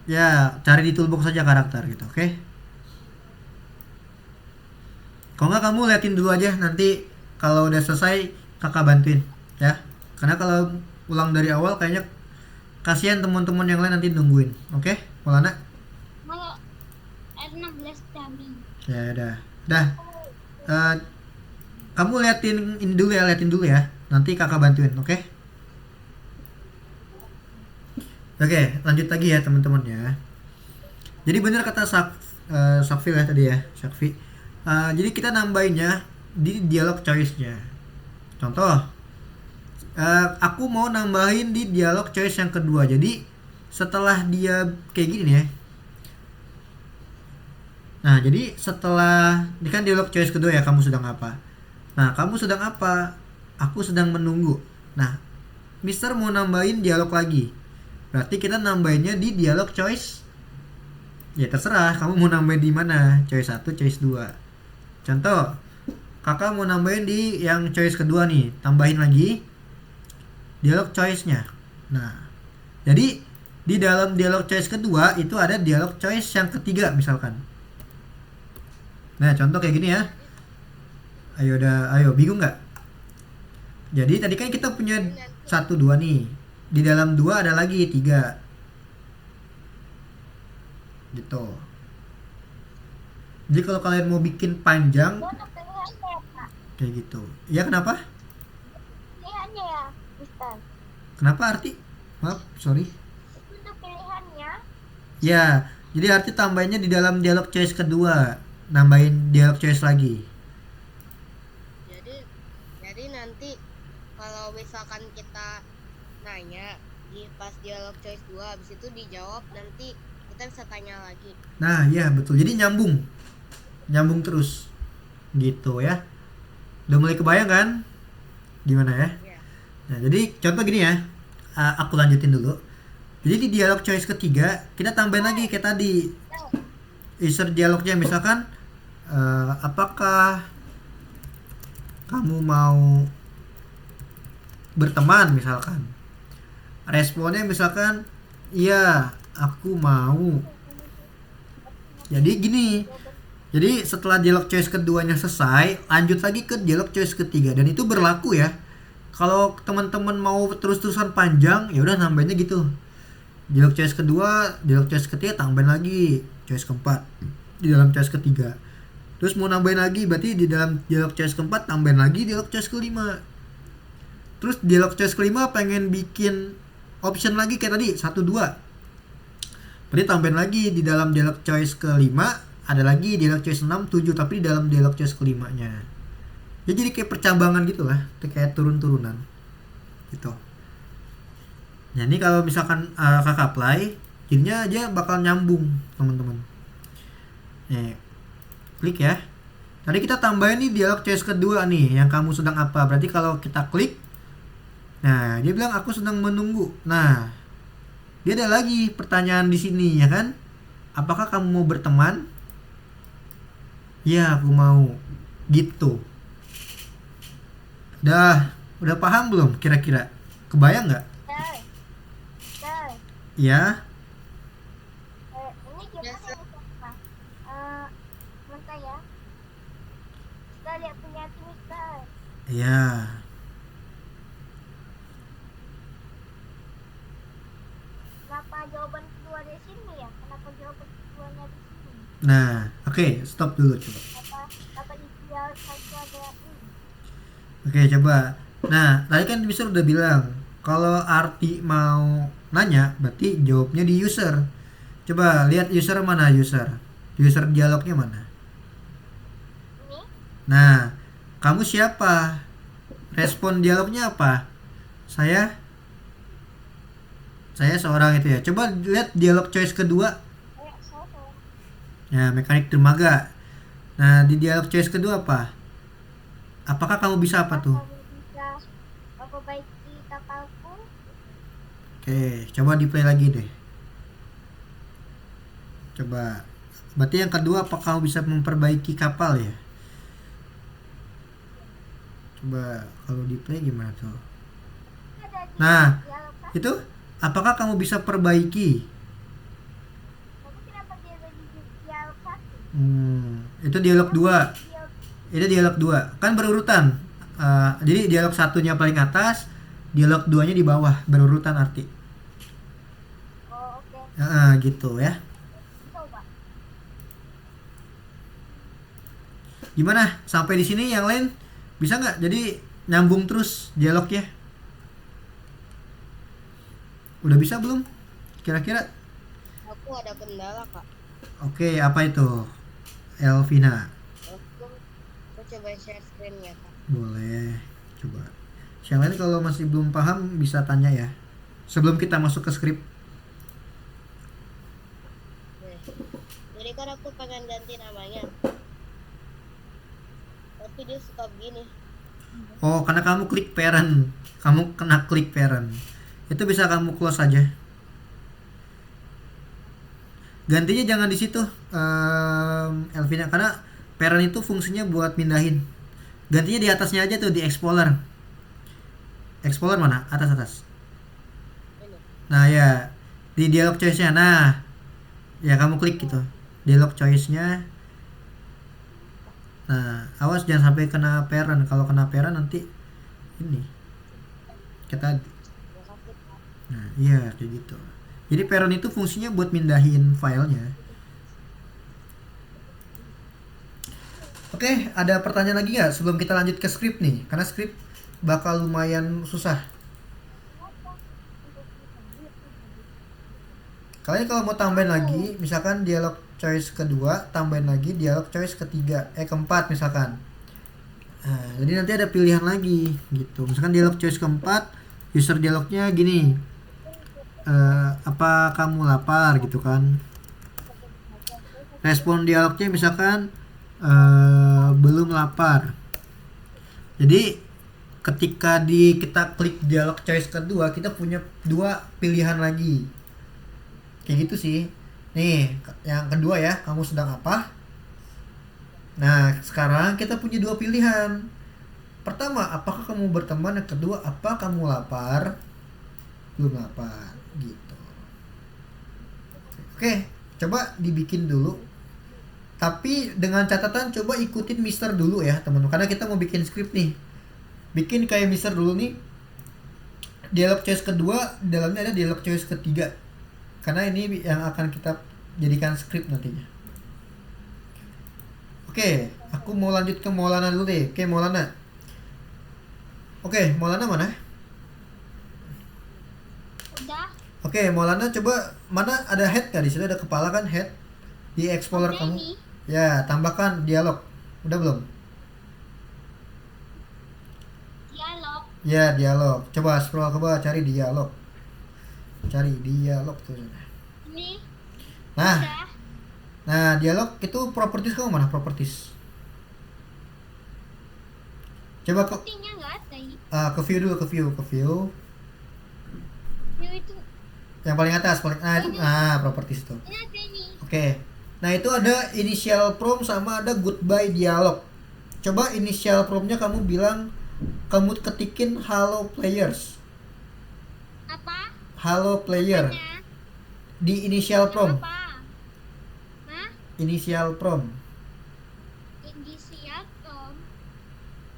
ya cari di toolbox saja karakter gitu, oke? Kalau nggak kamu liatin dulu aja nanti kalau udah selesai kakak bantuin ya. Karena kalau ulang dari awal kayaknya kasihan teman-teman yang lain nanti nungguin, oke? Maulana? Kalau R16 dummy. Ya udah. Dah. Kamu liatin ini dulu ya, liatin dulu ya. Nanti kakak bantuin, oke? Oke, lanjut lagi ya teman-teman ya. Jadi bener kata Sakfi ya tadi ya, Sakfi. Jadi kita nambahinnya di dialog choice-nya. Contoh, aku mau nambahin di dialog choice yang kedua. Jadi setelah dia kayak gini nih ya. Nah, jadi setelah ini kan dialog choice kedua ya, kamu sedang apa? Nah, kamu sedang apa? Aku sedang menunggu. Nah, Mister mau nambahin dialog lagi. Berarti kita nambahinnya di dialog choice. Ya terserah, kamu mau nambahin di mana? Choice 1, choice 2. Contoh, kakak mau nambahin di yang choice kedua nih. Tambahin lagi dialog choice-nya. Nah, jadi di dalam dialog choice kedua itu ada dialog choice yang ketiga misalkan. Nah, contoh kayak gini ya. Ayo bingung nggak? Jadi tadi kan kita punya 1, 2 nih. Di dalam 2 ada lagi 3. Gitu. Jadi kalau kalian mau bikin panjang Untuk pilihannya ya, Pak. kayak gitu. Ya kenapa? Pilihannya ya, Mister. Kenapa Arti? Maaf, sorry. Untuk pilihannya. Ya, jadi Arti tambahinnya di dalam dialog choice kedua. Nambahin dialog choice lagi. Jadi nanti kalau misalkan kita nanya di pas dialog choice 2 habis itu dijawab nanti kita bisa tanya lagi. Nah, ya betul. Jadi nyambung. Nyambung terus. Gitu ya. Udah mulai kebayang kan? Gimana ya? Ya. Nah, jadi contoh gini ya. Aku lanjutin dulu. Jadi di dialog choice ketiga, kita tambahin lagi kayak tadi. user dialognya misalkan apakah kamu mau berteman misalkan. Responnya misalkan iya, aku mau. Jadi gini. Jadi setelah dialog choice keduanya selesai, lanjut lagi ke dialog choice ketiga dan itu berlaku ya. Kalau teman-teman mau terus-terusan panjang, ya udah nambahinnya gitu. Dialog choice kedua, dialog choice ketiga tambahin lagi choice keempat di dalam choice ketiga. Terus mau nambahin lagi berarti di dalam dialog choice keempat tambahin lagi dialog choice kelima. Terus dialog choice kelima pengen bikin option lagi kayak tadi 1 2. Berarti tambahin lagi di dalam dialog choice kelima ada lagi dialog choice 6 7 tapi di dalam dialog choice kelimanya. Ya jadi kayak percambangan gitu lah, kayak turun-turunan gitu. Nah ini kalau misalkan kakak play, jadinya aja bakal nyambung teman-teman. Nih, klik ya. Tadi kita tambahin nih dialog choice kedua nih, yang kamu sedang apa. Berarti kalau kita klik, nah dia bilang aku sedang menunggu. Nah, dia ada lagi pertanyaan di sini ya kan? Apakah kamu mau berteman? Ya, aku mau. Gitu. Udah paham belum kira-kira? Kebayang nggak? Sir, sir, Ya. ini gimana Biasa. ya, siapa? Bentar ya. Kita lihat punya tim, Sir. Ya. Kenapa jawaban kedua di sini ya? Kenapa jawaban keduanya di sini? Nah, oke, stop dulu coba. Kenapa di dia satu ada ini? Oke, coba. Nah, tadi kan user udah bilang kalau arti mau nanya berarti jawabnya di user. Coba lihat user mana user. User dialognya mana? Ini? Nah, kamu siapa? Respon dialognya apa? Saya seorang itu ya. Coba lihat dialog choice kedua. Saya. Ya, mekanik dermaga. Nah, di dialog choice kedua apa? Apakah kamu bisa apa tuh? Kamu bisa memperbaiki kapalku? Oke, coba di play lagi deh. Coba. Berarti yang kedua apa kamu bisa memperbaiki kapal ya? Coba kalau di play gimana tuh? Ada di Nah, dialog satu. itu apakah kamu bisa perbaiki? Tapi kenapa dia ada di dialog satu? Itu dialog 2. Dialog Itu dialog 2. Kan berurutan. Jadi dialog satunya paling atas, dialog 2-nya di bawah, berurutan arti. Oh, oke. Gitu ya. Coba. Gimana? Sampai di sini yang lain bisa nggak? Jadi nyambung terus dialognya. Udah bisa belum? Kira-kira? Aku ada kendala, Kak. Oke, apa itu? Elvina. Aku coba share screen ya, Kak. Boleh. Coba. Yang lain kalau masih belum paham bisa tanya ya. Sebelum kita masuk ke skrip. Nih. Jadi kan aku pengen ganti namanya. Tapi dia suka begini. Oh, karena kamu klik parent. Kamu kena klik parent. Itu bisa kamu close aja. Gantinya jangan di situ, Elvina, karena parent itu fungsinya buat mindahin. Gantinya di atasnya aja tuh, di Explorer. Explorer mana? Atas. Ini. Nah ya, di dialog choice-nya. Nah, ya kamu klik gitu. Dialog choice-nya. Nah, awas jangan sampai kena parent. Kalau kena parent nanti ini kita. Makasih, Kak. Nah, iya kayak gitu. Jadi parent itu fungsinya buat mindahin filenya. Oke, ada pertanyaan lagi nggak sebelum kita lanjut ke skrip nih? Karena skrip bakal lumayan susah. Kalian kalau mau tambahin lagi, misalkan dialog choice kedua, tambahin lagi dialog choice ketiga, keempat misalkan. Nah, jadi nanti ada pilihan lagi gitu. Misalkan dialog choice keempat, user dialognya gini. Apa kamu lapar gitu kan? Respon dialognya misalkan belum lapar. Jadi ketika kita klik dialog choice kedua, kita punya 2 pilihan lagi. Kayak gitu sih. Nih, yang kedua ya, kamu sedang apa? Nah, sekarang kita punya dua pilihan. Pertama, apakah kamu berteman? Yang kedua, apa kamu lapar? Belum lapar, gitu. Oke, coba dibikin dulu. Tapi dengan catatan coba ikutin Mister dulu ya, teman-teman. Karena kita mau bikin skrip nih. Bikin kayak Mister dulu nih. Dialog choice kedua, dalamnya ada dialog choice ketiga. Karena ini yang akan kita jadikan skrip nantinya. Oke, aku mau lanjut ke Maulana dulu deh. Oke, Maulana. Oke, Maulana mana? Udah. Oke, Maulana coba mana ada head nggak di situ, ada kepala kan, head di Explorer Udah kamu. ini. Ya, tambahkan dialog. Udah belum? Dialog. Ya, dialog. Coba scroll ke bawah cari dialog. Cari dialog tuh. Ini. Nah, Udah. nah dialog itu properties kamu mana? Properties. Coba ke Buktinya nggak ada. ke view dulu, ke view. View itu. Yang paling atas, properties tuh. Ini ada ini. Oke. Nah, itu ada initial prompt sama ada goodbye dialog. Coba initial prompt-nya kamu bilang, kamu ketikin hello players. Apa? Hello player. Apanya? Di initial prompt. Apa? Hah? Initial prompt. Inisial Tom.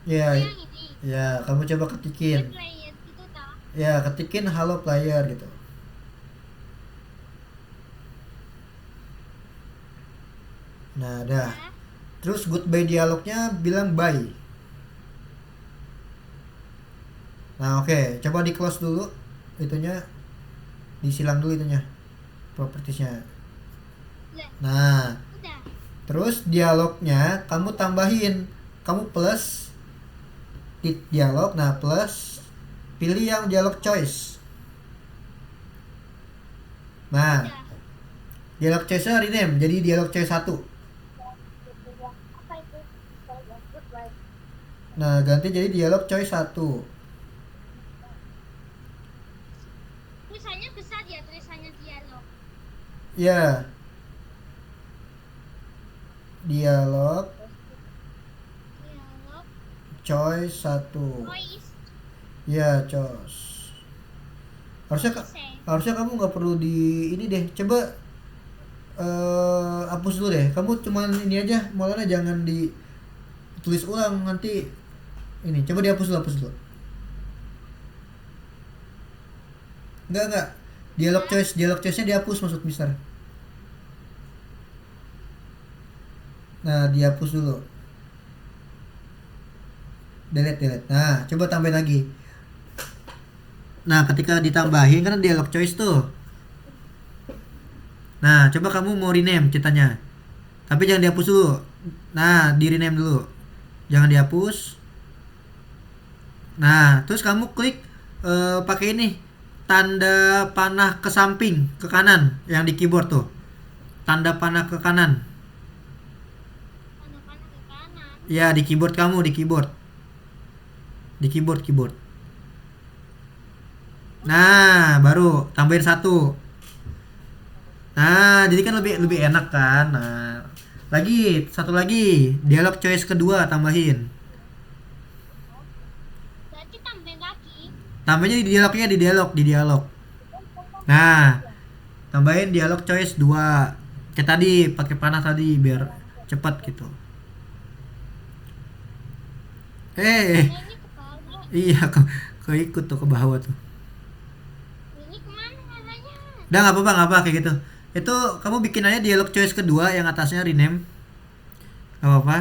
Ya, Yang ini. ya, kamu coba ketikin. Player itu tak. Ya, ketikin hello player gitu. Nah, dah. Terus goodbye dialognya bilang bye. Nah, oke. Coba di close dulu itunya. Disilang dulu itunya. Propertiesnya. Nah, Udah. terus dialognya kamu tambahin. Kamu plus di dialog. Nah, plus pilih yang dialog choice. Nah, Udah. dialog choice-nya rename jadi dialog choice 1. Apa itu? Goodbye. Nah, ganti jadi dialog choice 1. Tulisannya besar ya, tulisannya dialog. Ya, dialog Dialog. choice 1. Voice. Ya, choice. Harusnya kamu nggak perlu di ini deh. Coba hapus dulu deh. Kamu cuman ini aja, malah jangan ditulis ulang nanti. Ini coba dihapus dulu, hapus dulu. Enggak. Dialog choice-nya dihapus maksud Mister. Nah, dihapus dulu. Delete. Nah, coba tambahin lagi. Nah, ketika ditambahin kan dialog choice tuh. Nah, coba kamu mau rename ceritanya. Tapi jangan dihapus dulu. Nah, di rename dulu. Jangan dihapus. Nah, terus kamu klik pakai ini tanda panah ke samping, ke kanan yang di keyboard tuh. Tanda panah ke kanan. Panah-panah ke kanan. Ya, di keyboard kamu, di keyboard. Di keyboard. Nah, baru tambahin 1. Nah, jadi kan lebih enak kan. Nah, satu lagi, dialog choice kedua tambahin. Berarti tambahin lagi. Tambahnya di dialog. Nah, tambahin dialog choice 2. Kayak tadi, pakai panah tadi biar cepat gitu. Ini ke bawah. Iya, keikut tuh ke bawah tuh. Ini kemana arahnya? Udah nggak apa-apa kayak gitu. Itu kamu bikin aja dialog choice kedua yang atasnya rename. Nggak apa-apa.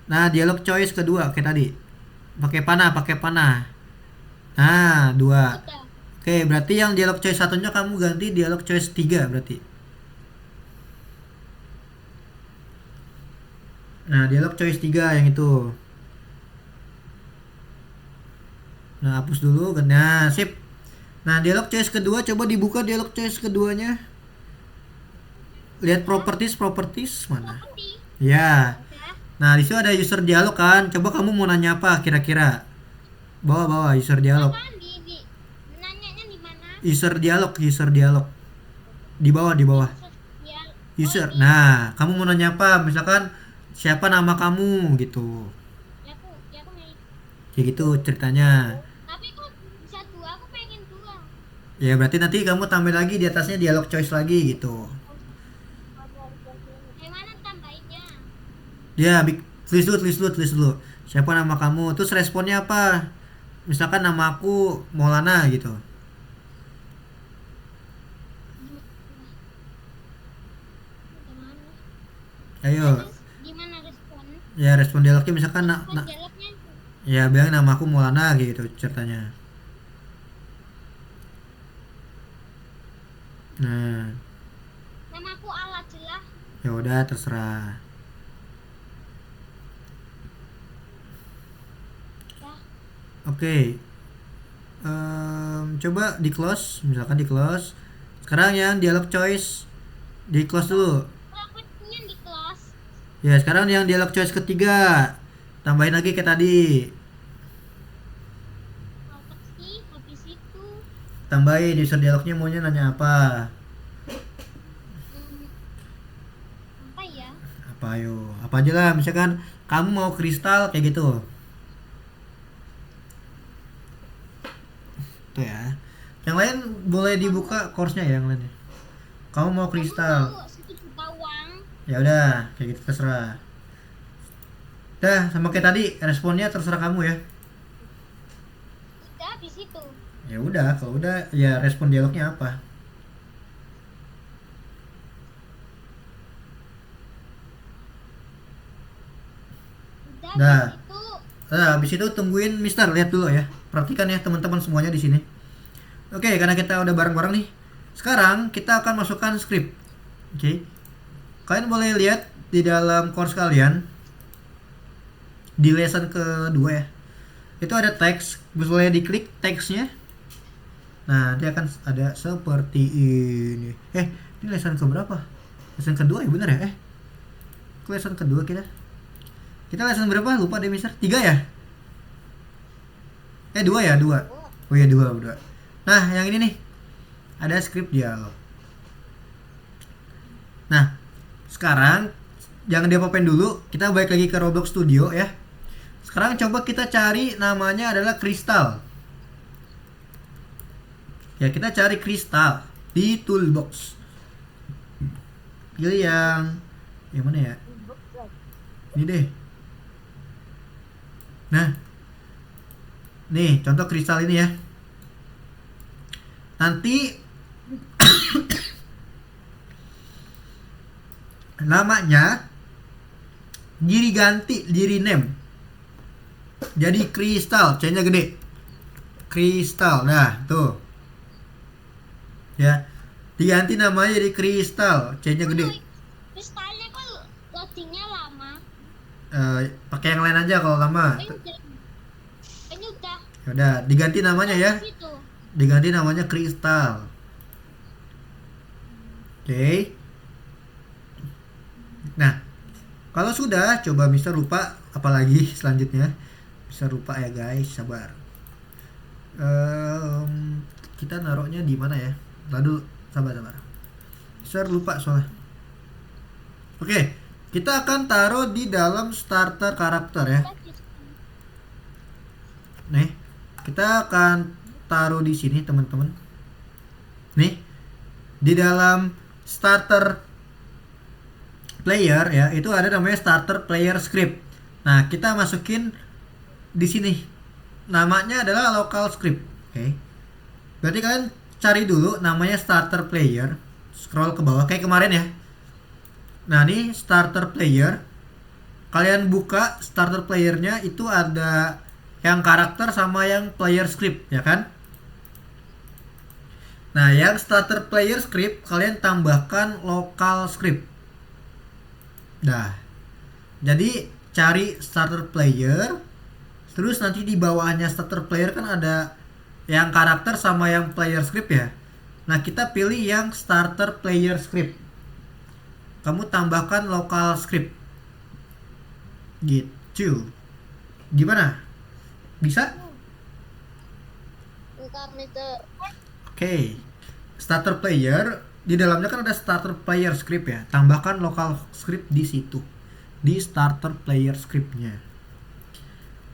Nah, dialog choice kedua kayak tadi. Pakai panah. Nah, 2. Udah. Oke, berarti yang dialog choice satunya kamu ganti dialog choice 3 berarti. Nah, dialog choice 3 yang itu. Nah, hapus dulu. Nah, sip. Nah, dialog choice kedua coba dibuka dialog choice keduanya. Lihat properties mana? Seperti. Ya. Udah. Nah, di situ ada user dialog kan. Coba kamu mau nanya apa kira-kira? Bawah user dialog. Apaan nanyanya di mana? User dialog. Di bawah. User. Nah, kamu mau nanya apa? Misalkan siapa nama kamu gitu. Ya aku milih. Kayak gitu ceritanya. Tapi kok bisa dua? Aku pengen dua. Ya berarti nanti kamu tambah lagi di atasnya dialog choice lagi gitu. Yang mana tambahinnya? Dia tulis dulu. Siapa nama kamu? Terus responnya apa? Misalkan nama aku Maulana gitu. Gimana? Ayo, Terus gimana respon? ya respon dialognya misalkan Respon dialognya ya bilang nama aku Maulana gitu ceritanya. Nah, namaku Alat lah. ya udah terserah. Ya, Oke. Coba di close, misalkan di close. Sekarang yang dialog choice di close dulu. aku punya di kelas. Ya, sekarang yang dialog choice ketiga. Tambahin lagi kayak tadi. Apa sih habis itu? Tambahin user dialognya maunya nanya apa? Hmm, apa ya? Apa ayo? Apa aja lah, misalkan kamu mau kristal kayak gitu. Tuh ya. Yang lain boleh dibuka course-nya ya yang lainnya. Kamu mau Kamu kristal. mau 1 juta uang? Ya udah, kayak gitu terserah. Dah, sama kayak tadi, responnya terserah kamu ya. Udah habis itu. Ya udah, kalau udah ya respon dialognya apa? Udah Dah. habis itu. Nah, habis itu tungguin Mister, lihat dulu ya. Perhatikan ya teman-teman semuanya di sini. Oke, karena kita udah bareng-bareng nih. Sekarang kita akan masukkan script. Oke. Kalian boleh lihat di dalam course kalian di lesson kedua ya. Itu ada teks, boleh diklik teksnya. Nah, dia akan ada seperti ini. Ini lesson keberapa? Lesson kedua ya bener ya? Lesson kedua kita. Kita lesson berapa? Lupa deh Mister. 3 ya? 2 ya? 2. Oh iya 2, 2. Nah, yang ini nih. Ada script dialog. Nah, sekarang jangan diapa-apain dulu. Kita balik lagi ke Roblox Studio ya. Sekarang coba kita cari namanya adalah kristal. Ya, kita cari kristal di toolbox. Pilih yang mana ya? Ini deh. Nah, nih contoh kristal ini ya. Nanti namanya diganti, di rename. Jadi kristal, C-nya gede. Kristal, nah tuh. Ya, diganti namanya jadi kristal, C-nya gede. Kristalnya kok loadingnya lama? Pakai yang lain aja kalau lama. Ini udah. Ya udah, diganti namanya ya. Situ. Diganti namanya kristal. Oke. Nah, kalau sudah, coba Mister lupa apalagi selanjutnya. Bisa lupa ya guys, sabar. Kita naruhnya di mana ya? Lalu sabar. Mister lupa soalnya. Oke, kita akan taruh di dalam starter karakter ya. Nih, kita akan taruh di sini teman-teman. Nih, di dalam starter player ya, itu ada namanya starter player script. Nah, kita masukin di sini. Namanya adalah local script. Oke. Berarti kalian cari dulu namanya starter player. Scroll ke bawah kayak kemarin ya. Nah, ini starter player. Kalian buka starter playernya, itu ada yang karakter sama yang player script ya kan? Nah, yang starter player script kalian tambahkan local script. Dah. Jadi cari starter player, terus nanti di bawahnya starter player kan ada yang karakter sama yang player script ya. Nah, kita pilih yang starter player script. Kamu tambahkan local script. Gitu. Gimana? Bisa? Bentar, Mister. Oke. Starter player Di dalamnya kan ada starter player script ya. Tambahkan local script di situ. Di starter player scriptnya.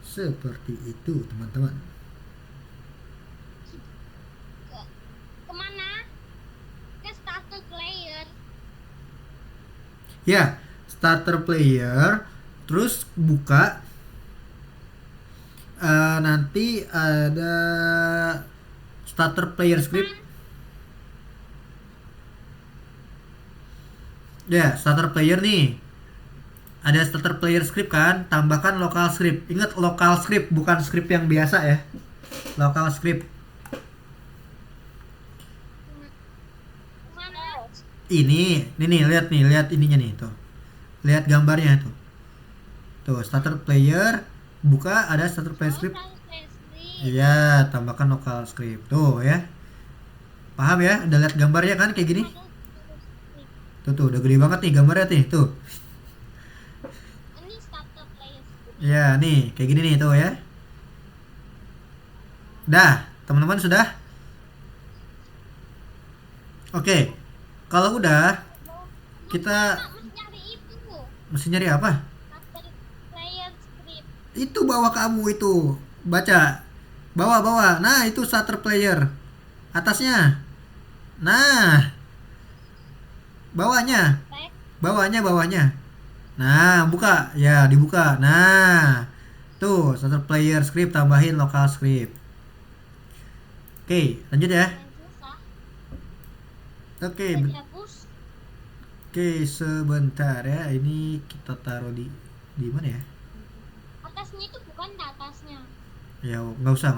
Seperti itu, teman-teman. Kemana? Ke starter player. Ya, starter player. Terus buka. Nanti ada starter player script. Ya, starter player nih. Ada starter player script kan, tambahkan local script. Ingat local script, bukan script yang biasa ya. Local script. Kemana? Ini nih, lihat ininya nih tuh. Lihat gambarnya tuh. Tuh, starter player, buka ada starter player script. Iya, tambahkan local script. Tuh ya. Paham ya? Udah lihat gambarnya kan kayak gini? Tuh, udah gede banget nih gambarnya nih, tuh. Ini starter player. Ya, nih, kayak gini nih tuh ya. Dah, teman-teman sudah? Oke. Kalau udah, kita Mesti nyari itu. mesti nyari apa? Starter player script. Itu bawah kamu itu. Baca. Bawah. Nah, itu starter player. Atasnya. Nah, bawahnya. Baik. Bawahnya. Nah, buka. Ya, dibuka. Nah, tuh starter player script tambahin local script. Oke, lanjut ya. Yang susah. Oke, Udah dihapus. oke, sebentar ya. Ini kita taruh di mana ya? Atasnya itu bukan di atasnya. Ya, nggak usah.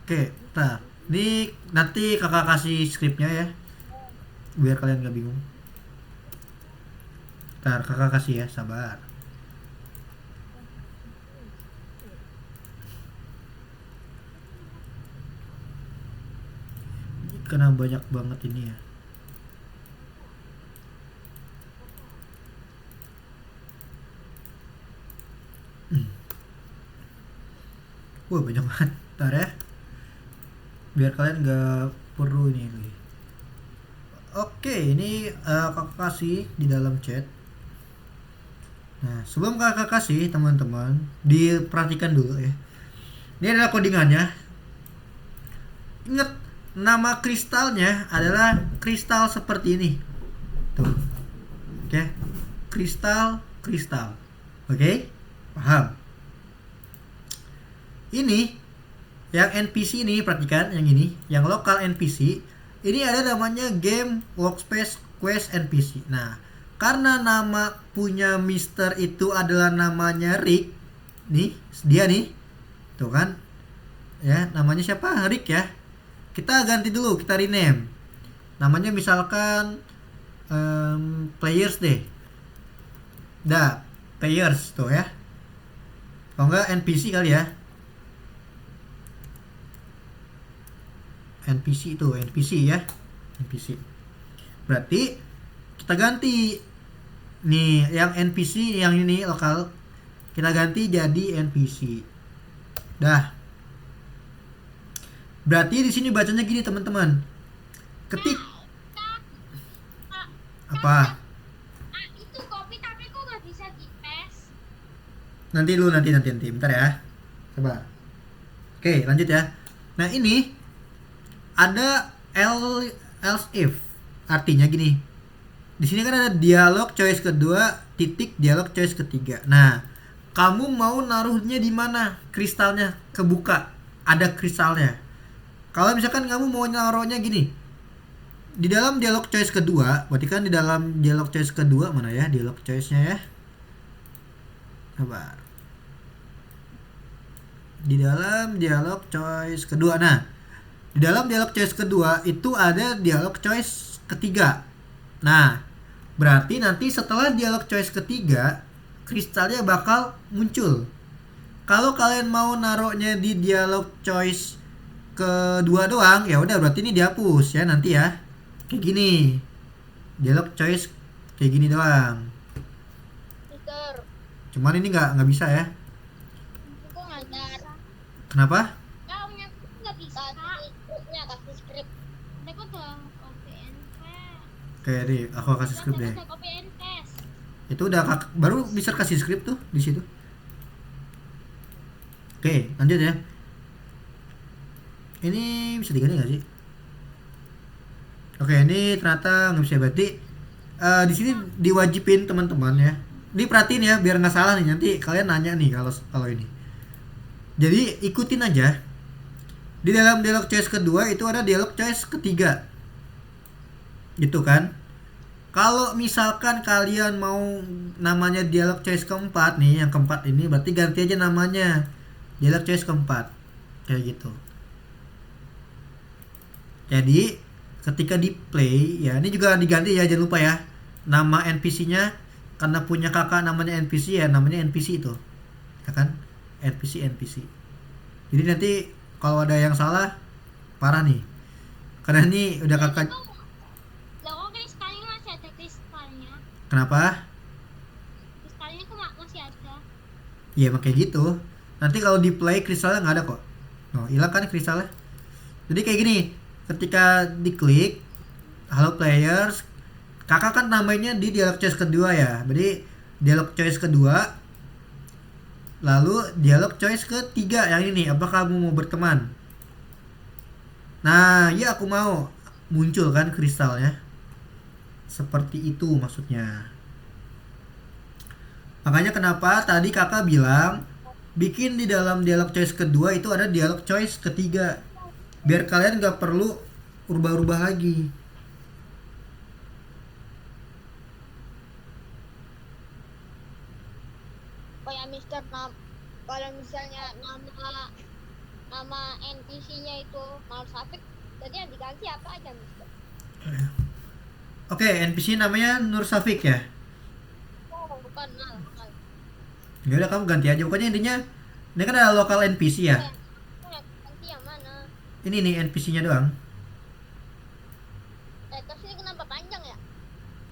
Oke, ntar. Ini nanti kakak kasih scriptnya ya, biar kalian nggak bingung. Ntar kakak kasih ya, sabar. Ini karena banyak banget ini ya. Wah, banyak banget. Ntar ya, biar kalian nggak perlu ini lagi. Oke, ini kakak kasih di dalam chat. Nah, sebelum kakak kasih, teman-teman, diperhatikan dulu ya. Ini adalah codingannya. Ingat, nama kristalnya adalah kristal seperti ini. Tuh. Oke. Kristal. Oke? Paham? Ini yang NPC ini, perhatikan yang ini, yang lokal NPC. Ini ada namanya game workspace quest NPC. Nah, karena nama punya Mister itu adalah namanya Rick. Nih, dia nih. Tuh kan. Ya, namanya siapa? Rick ya. Kita ganti dulu, kita rename. Namanya misalkan players deh. Dah, players tuh ya. Kalau enggak NPC kali ya. NPC itu, NPC ya. NPC. Berarti kita ganti nih yang NPC yang ini lokal, kita ganti jadi NPC. Dah. Berarti di sini bacanya gini, teman-teman. Ketik apa? Itu kopi tapi kok nggak bisa di paste? Nanti bentar ya. Coba. Oke, lanjut ya. Nah, ini ada else if. Artinya gini. Di sini kan ada dialog choice kedua titik dialog choice ketiga. Nah, kamu mau naruhnya di mana? Kristalnya kebuka. Ada kristalnya. Kalau misalkan kamu mau naruhnya gini. Di dalam dialog choice kedua, berarti kan di dalam dialog choice kedua mana ya? Dialog choice-nya ya. Sabar. Di dalam dialog choice kedua. Nah, di dalam dialog choice kedua itu ada dialog choice ketiga. Nah, berarti nanti setelah dialog choice ketiga, kristalnya bakal muncul. Kalau kalian mau naruhnya di dialog choice kedua doang, ya udah berarti ini dihapus ya nanti ya. Kayak gini. Dialog choice kayak gini doang. Mister, Cuman ini nggak bisa ya. kok ngajar? Kenapa? Kau nggak bisa. Kasih scriptnya, kasih script. Aku udah Oke, nih aku kasih Kita script deh. bisa copy and paste. Itu udah baru bisa kasih script tuh di situ. Oke, lanjut ya. Ini bisa diganti nggak sih? Oke, ini ternyata nggak bisa, berarti di sini diwajibin teman-teman ya. Ini perhatiin ya biar nggak salah nih, nanti kalian nanya nih kalau kalau ini. Jadi ikutin aja. Di dalam dialog choice kedua itu ada dialog choice ketiga. Gitu kan? Kalau misalkan kalian mau namanya dialog choice keempat nih, yang keempat ini berarti ganti aja namanya. Dialog choice keempat. Kayak gitu. Jadi ketika di play ya, ini juga diganti ya, jangan lupa ya. Nama NPC-nya karena punya kakak namanya NPC ya, namanya NPC itu. Ya kan? NPC. Jadi nanti kalau ada yang salah parah nih. Karena ini udah kakak. Lah kok kristalnya masih ada kristalnya? Kenapa? Kristalnya kok masih ada? Iya emang kayak gitu. Nanti kalau di play kristalnya nggak ada kok. No, hilang kan kristalnya. Jadi kayak gini, ketika diklik halo players, kakak kan namanya di dialog choice kedua ya. Jadi dialog choice kedua, lalu dialog choice ketiga yang ini, apakah kamu mau berteman? Nah, iya aku mau. Muncul kan kristalnya. Seperti itu maksudnya. Makanya kenapa tadi kakak bilang bikin di dalam dialog choice kedua itu ada dialog choice ketiga. Biar kalian gak perlu ubah-ubah lagi. Oh ya Mister, kalau misalnya nama NPC-nya itu Mal Safik, jadi yang diganti apa aja Mister? Oke, NPC namanya Nur Safik ya. Oh, bukan Mal. Ya udah kamu ganti aja. Pokoknya intinya ini kan ada lokal NPC ya. Ganti yang mana? Ini nih NPC-nya doang. Terus ini kenapa panjang ya?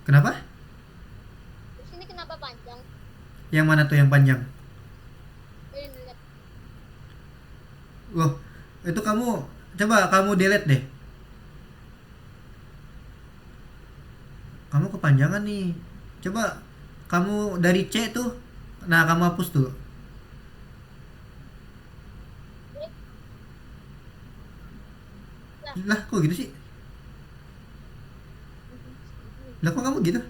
Kenapa? Terus ini kenapa panjang? Yang mana tuh yang panjang? Ini lihat. Loh, itu kamu delete deh. Kamu kepanjangan nih. Coba kamu dari C tuh. Nah, kamu hapus dulu. Lah, kok gitu sih? Lah, kok kamu gitu?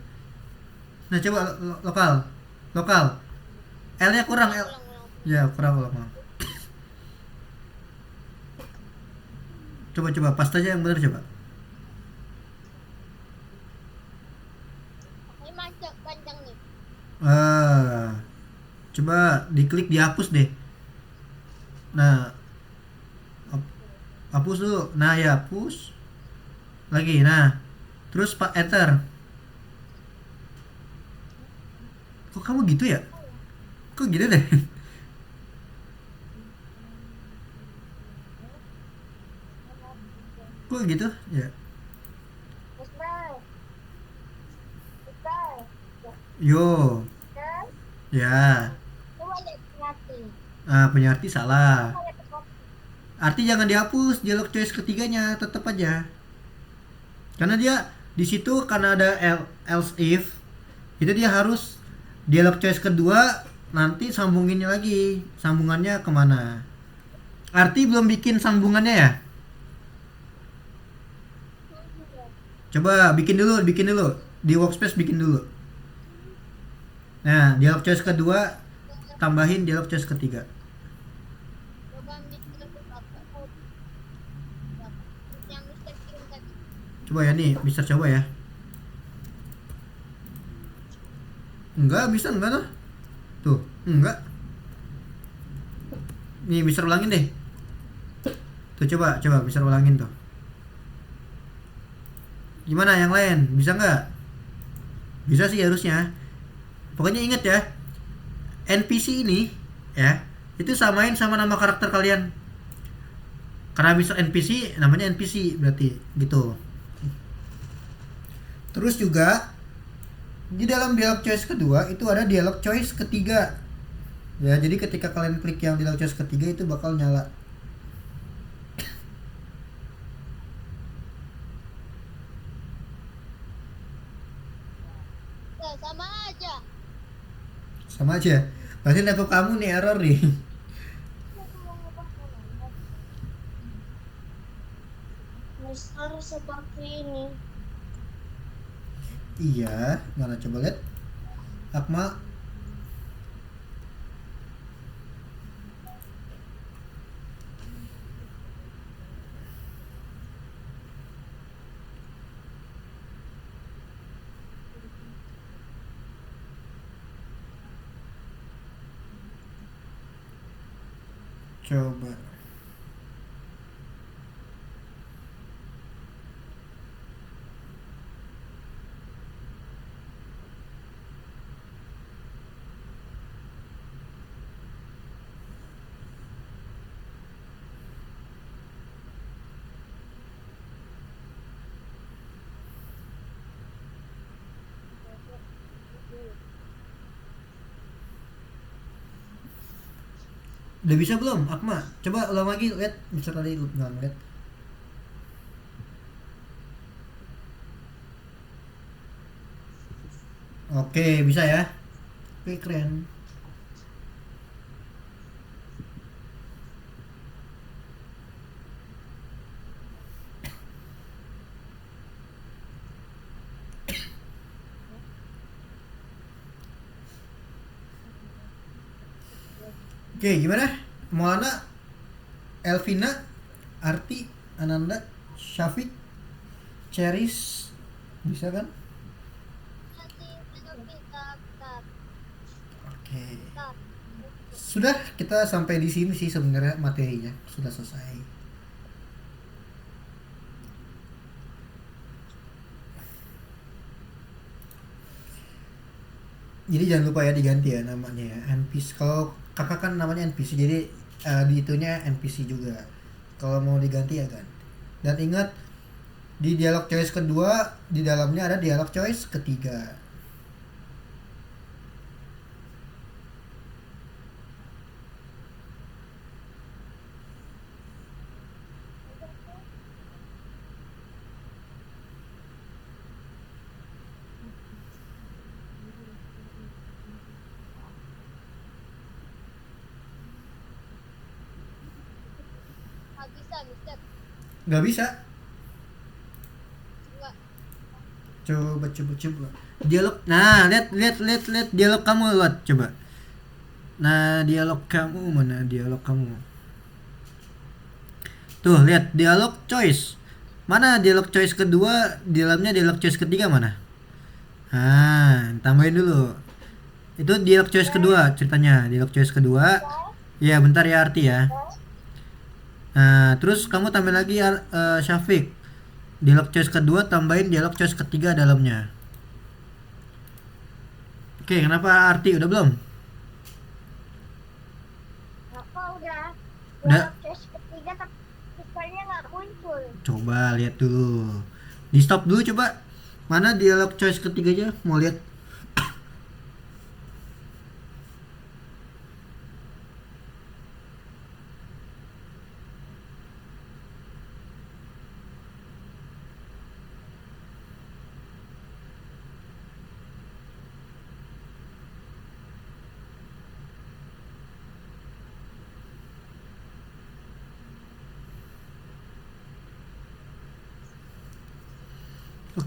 Nah, coba lokal. Lokal. L-nya kurang, L. Ulang. Ya, kurang ulang. Coba pas aja yang benar coba. Ini panjang nih. Coba diklik dihapus deh. Nah, hapus dulu. Nah, ya hapus. Lagi. Nah, terus Pak enter. Kok kamu gitu ya? Kok gitu deh? Kok gitu? Ya. Mister. Yo. Ya. Coba lihat ngerti. Punya arti salah. Arti jangan dihapus dialog choice ketiganya, tetap aja. Karena dia di situ karena ada else if, itu dia harus dialog choice kedua nanti sambunginnya lagi. Sambungannya kemana? Arti belum bikin sambungannya ya? Coba bikin dulu di workspace bikin dulu. Nah, dialog choice kedua tambahin dialog choice ketiga. Coba Mister apa? Yang Mister kirim tadi. Coba ya nih, Mister coba ya. Enggak tuh. Tuh, enggak. Nih, Mister ulangin deh. Tuh coba Mister ulangin tuh. Gimana yang lain? Bisa nggak? Bisa sih harusnya. Pokoknya ingat ya, NPC ini ya, itu samain sama nama karakter kalian. Karena bisa NPC, namanya NPC berarti gitu. Terus juga di dalam dialog choice kedua itu ada dialog choice ketiga. Ya, jadi ketika kalian klik yang dialog choice ketiga itu bakal nyala. sama aja. Berarti laptop kamu nih error nih. Besar seperti ini. Iya, mana coba lihat. Akmal, coba. Udah bisa belum, Akma? Coba ulang lagi, lihat. Bisa tadi lu nggak ngeliat. Oke, bisa ya. Oke, keren. Oke, gimana? Maulana, Elvina, Arti, Ananda, Syafiq, Cheris, bisa kan? Nanti kita Oke. Sudah, kita sampai di sini sih sebenarnya materinya sudah selesai. Jadi jangan lupa ya diganti ya namanya ya NPC. Kalau kakak kan namanya NPC, jadi di itunya NPC juga. Kalau mau diganti ya kan. Dan ingat, di dialog choice kedua di dalamnya ada dialog choice ketiga. nggak bisa, Mister. Nggak bisa. Enggak. Coba. Dialog. Nah, lihat dialog kamu, lihat coba. Nah, dialog kamu mana? Dialog kamu. Tuh, lihat dialog choice. Mana dialog choice kedua, di dalamnya dialog choice ketiga mana? Ah, tambahin dulu. Itu dialog choice kedua ceritanya. Dialog choice kedua. Ya, bentar ya Arti ya. Nah, terus kamu tambahin lagi Syafiq. Dialog choice kedua tambahin dialog choice ketiga dalamnya. Oke, kenapa Arti udah belum? Apa udah? Udah. Tes ketiga tapi misternya nggak muncul. Coba lihat dulu. Di stop dulu coba. Mana dialog choice ketiganya? Mau lihat?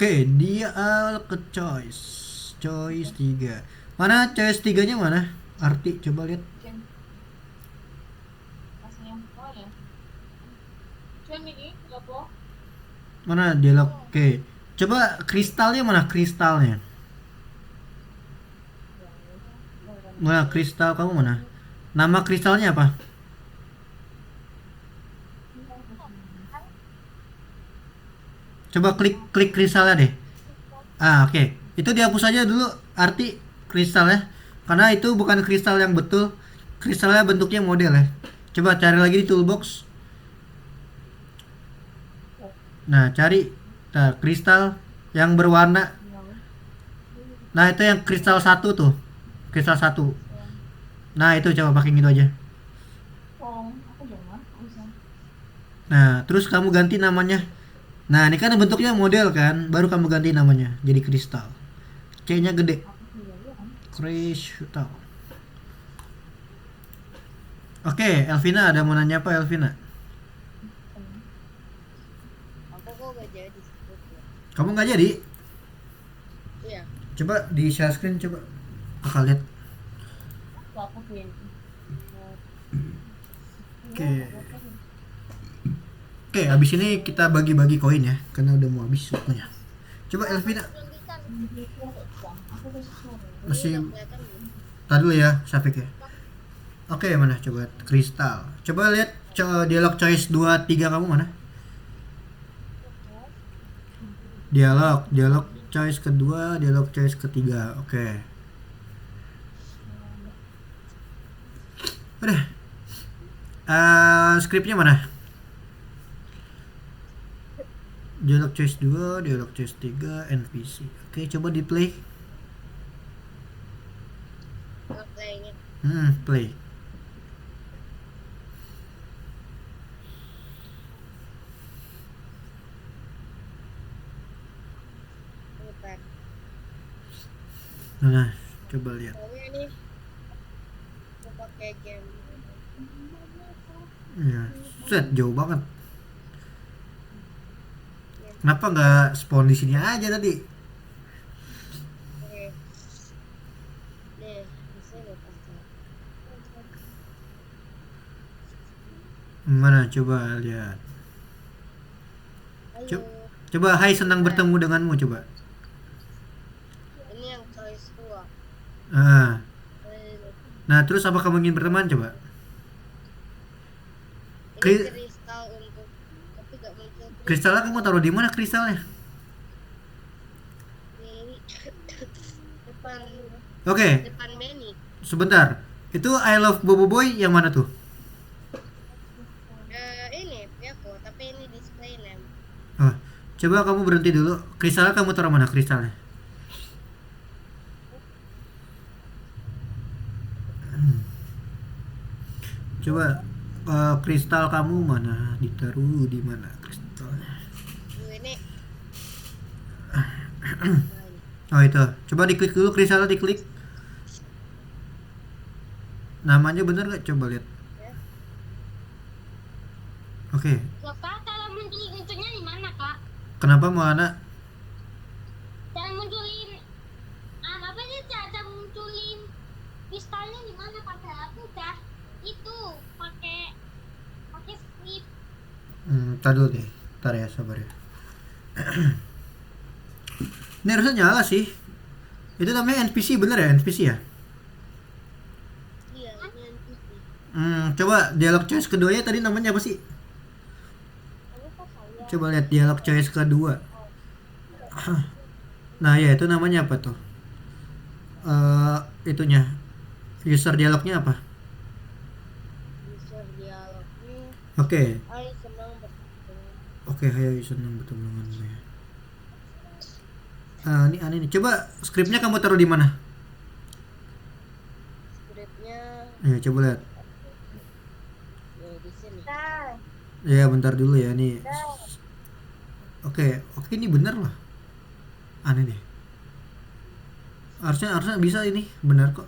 Oke, dialog ke choice. Choice 3. Mana choice 3-nya mana? Arti coba lihat. Mana dialog? Oke. Coba kristalnya mana kristalnya? Mana kristal kamu mana? Nama kristalnya apa? Coba klik kristalnya deh. Ah, oke. Itu dihapus aja dulu Arti kristalnya. Karena itu bukan kristal yang betul. Kristalnya bentuknya model ya. Coba cari lagi di toolbox. Nah, cari kristal yang berwarna. Nah, itu yang kristal satu tuh. Kristal satu. Nah, itu coba pakai gitu aja. Nah, terus kamu ganti namanya. Nah, ini kan bentuknya model kan, baru kamu ganti namanya jadi kristal. C-nya gede. Kristal. Oke, Elvina ada mau nanya apa Elvina? Aku kok gak jadi sebut ya. Kamu nggak jadi? Iya. Coba di share screen coba. Kakak lihat. Oke. Oke, habis ini kita bagi-bagi koin ya, karena udah mau habis waktunya. Coba Elvina Belum bisa. masih Ini udah kelihatan belum? tadi dulu ya, Syafiq ya. Oke, mana coba kristal. Coba lihat dialog choice 2 3 kamu mana? Dialog choice kedua, dialog choice ketiga. Oke. Udah. Skripnya mana? Dialog choice 2, dialog choice 3, NPC. Oke, coba di play. Playnya. Play. Bentar. Nah, coba lihat. Soalnya ini aku pakai game. Ya, set jauh banget. Kenapa nggak spawn di sini aja tadi? Oke. Nih, bisa udah pasti. Mana coba lihat. Halo. Coba hai senang bertemu denganmu coba. Ini yang choice 2. Nah, terus apa kamu ingin berteman coba? Ini kristal untuk tapi gak muncul Kristalnya kamu taruh di mana kristalnya? di depan Oke, depan menu. sebentar. Itu I love Bobo Boy yang mana tuh? Ini Piako, tapi ini display name. Oh, coba kamu berhenti dulu. Kristalnya kamu taruh mana kristalnya? Coba kristal kamu mana? Ditaruh di mana kristalnya? Ini Oh itu. Coba diklik dulu kristalnya diklik. Namanya bener gak? Coba lihat. ya. Oke. Loh, Kak, cara munculnya di mana, Kak? Kenapa Moana? Cara munculin apa sih cara munculin kristalnya di mana? Pakai aku udah itu pakai script. Tar dulu deh. Tar ya, sabar ya. Ini harusnya nyala sih. Itu namanya NPC bener ya? NPC ya? Iya, ini NPC. Coba dialog choice keduanya tadi namanya apa sih? Lalu kok saya Coba lihat dialog choice kedua. Nah ya itu namanya apa tuh? Itunya user dialognya apa? User dialognya. Oke. Hai, senang bertemu. Oke, hai senang bertemu denganmu ya. Ini aneh nih. Coba skripnya kamu taruh di mana? Scriptnya Ya coba lihat. ya di sini. Ya bentar dulu ya nih. Oke, ini bener lah. Aneh deh. Harusnya bisa ini, benar kok.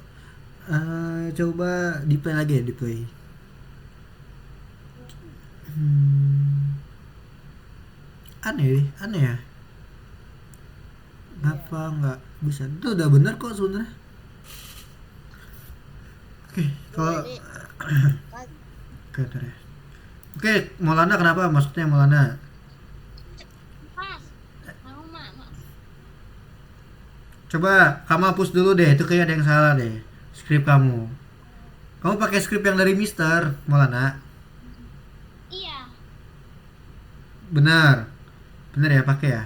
Coba di play lagi ya, di play. Aneh ya. Kenapa nggak bisa? Itu udah bener kok sebenarnya. Oke, kalau Ini kan oke, ntar ya. Oke, Maulana kenapa? Maksudnya Maulana? pas mau mama Coba kamu hapus dulu deh, itu kayak ada yang salah deh. Skrip kamu. Kamu pakai skrip yang dari Mister Maulana. iya Benar. Benar ya, pakai ya.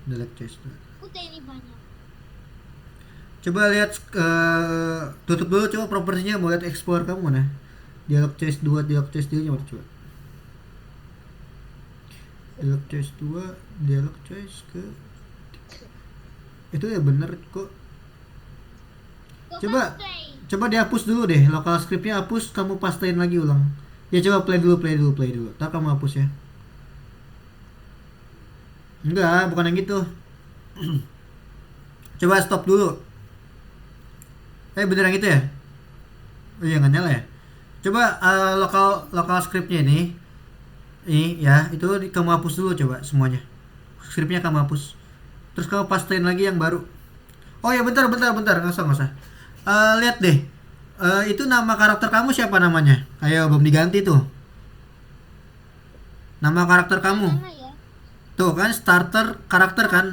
Delete choice. udah ini banyak Coba lihat tutup dulu coba propertinya, mau lihat explore kamu mana? Dialog choice 2, dialog choice 3 mana coba? Dialog choice 2, dialog choice ke itu ya bener kok. Coba coba dihapus dulu deh, local scriptnya hapus, kamu pastain lagi ulang. Ya coba play dulu. Ntar kamu hapus ya. Enggak, bukan yang gitu. Coba stop dulu. Bener yang itu ya? Oh iya nggak nyala ya? Coba lokal lokal scriptnya ini ya, itu kamu hapus dulu coba semuanya. Scriptnya kamu hapus. Terus kamu pastein lagi yang baru. Oh ya, bentar bentar bentar, nggak usah nggak usah. Lihat deh. Itu nama karakter kamu siapa namanya? Ayo, belum diganti tuh. Nama karakter kamu. Mana ya? Tuh kan starter karakter kan.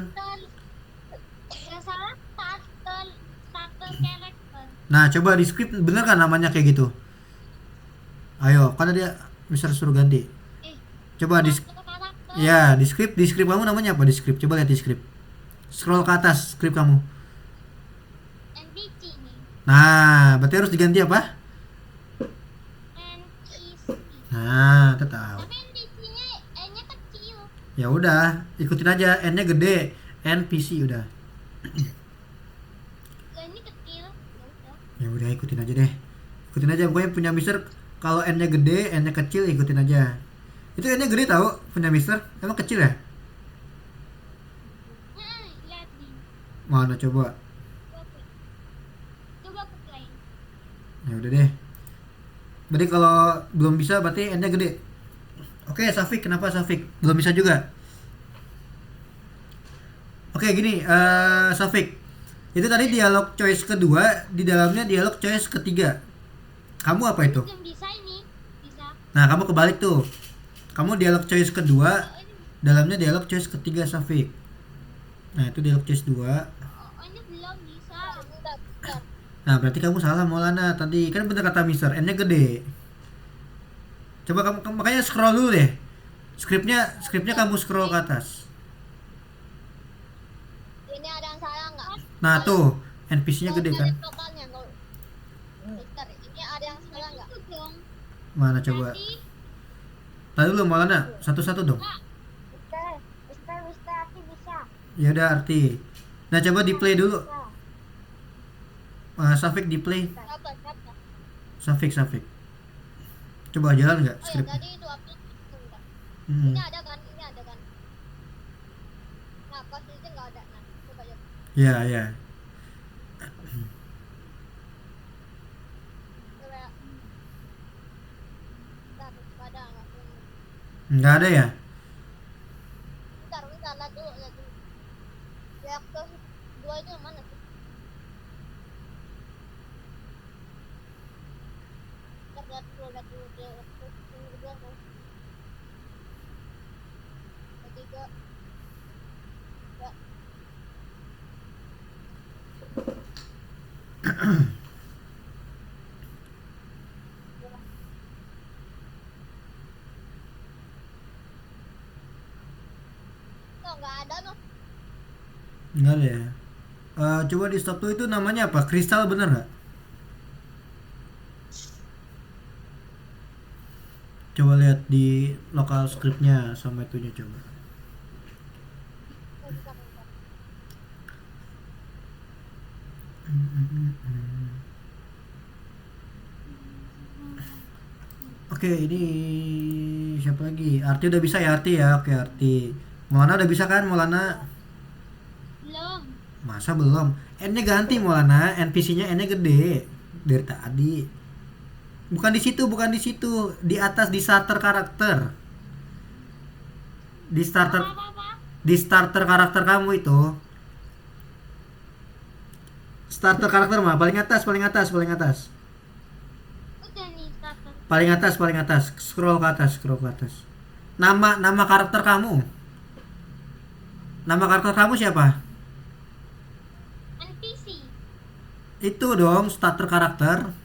Yang salah starter character. Nah, coba di script bener kan namanya kayak gitu. Ayo, karena dia bisa suruh ganti. Eh, Coba di starter karakter. ya, di script kamu namanya apa di script? Coba lihat di script. Scroll ke atas script kamu. NPC nih. Nah, berarti harus diganti apa? NPC. Nah, tetap. Tapi NPC-nya N-nya kecil. Ya udah, ikutin aja. N-nya gede, NPC udah. Lah ini kecil. Ya udah. Ya udah, ikutin aja deh. Ikutin aja, pokoknya punya Mister kalau N-nya gede, N-nya kecil, ikutin aja. Itu N-nya gede tahu punya Mister? Emang kecil ya? Nah, lihat nih. Mana coba? Coba aku play. Ya udah deh. Berarti kalau belum bisa berarti N-nya gede. Oke, Safik, kenapa Safik? Belum bisa juga. Oke, gini, Safik. Itu tadi dialog choice kedua, di dalamnya dialog choice ketiga. Kamu apa itu? Belum bisa ini. Bisa. Nah, kamu kebalik tuh. Kamu dialog choice kedua, Oh, ini, dalamnya dialog choice ketiga, Safik. Nah, itu dialog choice 2. oh, ini belum bisa. Bentar, bentar. Nah, berarti kamu salah Maulana tadi. Kan bener kata Mister, N-nya gede. Coba kamu makanya scroll dulu deh. Skripnya kamu scroll ke atas. Ini ada yang salah nggak? Nah, tuh NPC-nya gede kan? Lokalnya nggak. Bentar, ini ada yang salah nggak? Itu dong. Mana coba? Nanti, Tadi dulu Maulana, satu-satu dong. Mister, aku bisa. Ya udah, Arti. Nah, coba di play dulu. Safik di play. Dapat. Safik. Coba jalan nggak Oh ya, skripnya? tadi itu aku bentar. Hmm. Ini ada kan? Nah, pas itu nggak ada. Nah, coba ya. Ya. Coba. Bentar, ada nggak? Nggak ada ya? Bentar, lihat dulu. Reaktor 2 itu yang mana sih? Lihat dulu. Reaktor yang kedua tuh. Ketiga. Ya. Tuh, nggak ada tuh. Nggak ada ya? Coba di stop tuh, itu namanya apa? Kristal bener nggak? Coba lihat di lokal scriptnya sama itunya coba. Bentar. Oke, ini siapa lagi? Arti udah bisa ya, Arti ya. Oke, Arti. Maulana udah bisa kan, Maulana? Belum. Masa belum? N-nya ganti Maulana, NPC-nya N-nya gede dari tadi. Bukan di situ. Di atas di starter karakter. Di starter Apa? di starter karakter kamu itu. Starter karakter mah paling atas. Udah nih starter. Paling atas. Scroll ke atas. Nama karakter kamu. Nama karakter kamu siapa? NPC. Itu dong starter karakter.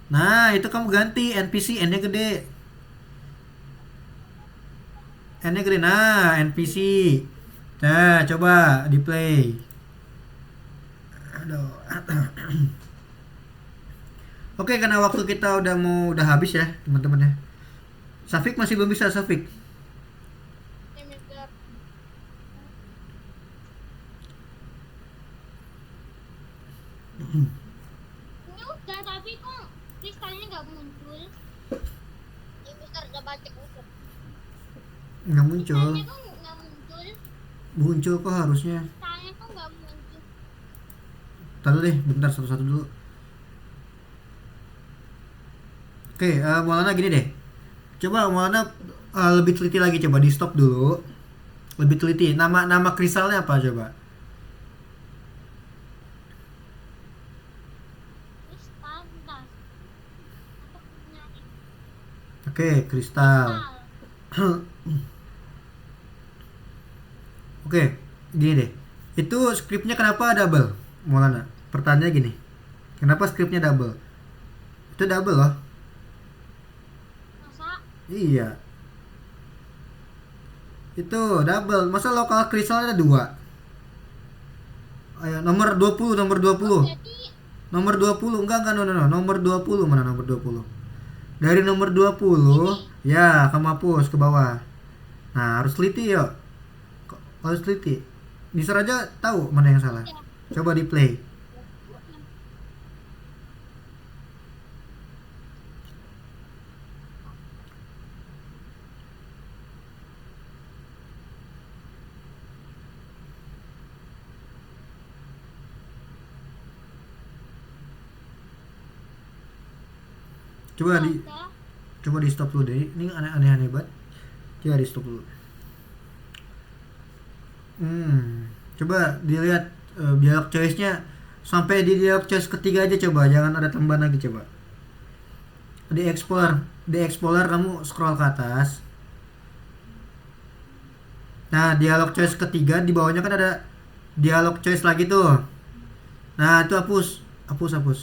Nah, itu kamu ganti NPC N-nya gede. N-nya gede. Nah, NPC. Nah, coba di play. Aduh. Oke, karena waktu kita udah habis ya, teman-teman ya. Safik masih belum bisa, Safik. Ini biar ini udah, tapi kok kristalnya nggak muncul? Ya, Mister udah baca Mister. Nggak muncul. Kristalnya kok nggak muncul? Muncul kok harusnya. Kristalnya kok nggak muncul? Taruh deh, bentar satu-satu dulu. Oke, Maulana gini deh. Coba Maulana lebih teliti lagi, coba di stop dulu. Lebih teliti. Nama kristalnya apa coba? Kristal, bentar. Aku punya Oke, kristal. kristal. Oke, gini deh. Itu skripnya kenapa double? Maulana. Pertanyaannya gini. Kenapa skripnya double? Itu double loh. Masa? Iya. Itu double. Masa lokal kristalnya ada dua? Ayo, nomor 20, nomor 20. Jadi Nomor 20, enggak, no, no, no. Nomor 20, mana nomor 20? Dari nomor 20, ini. ya, kamu hapus ke bawah. Nah, harus teliti yuk. Harus teliti. Bisa aja tahu mana yang salah. Ya. Coba di play. Coba di Ada. coba di stop dulu deh. Ini aneh-aneh banget. Coba di stop dulu. Coba dilihat dialog choice-nya sampai di dialog choice ketiga aja coba, jangan ada tambahan lagi coba. Di Explorer kamu scroll ke atas. Nah, dialog choice ketiga di bawahnya kan ada dialog choice lagi tuh. Nah, itu hapus. Hapus, hapus.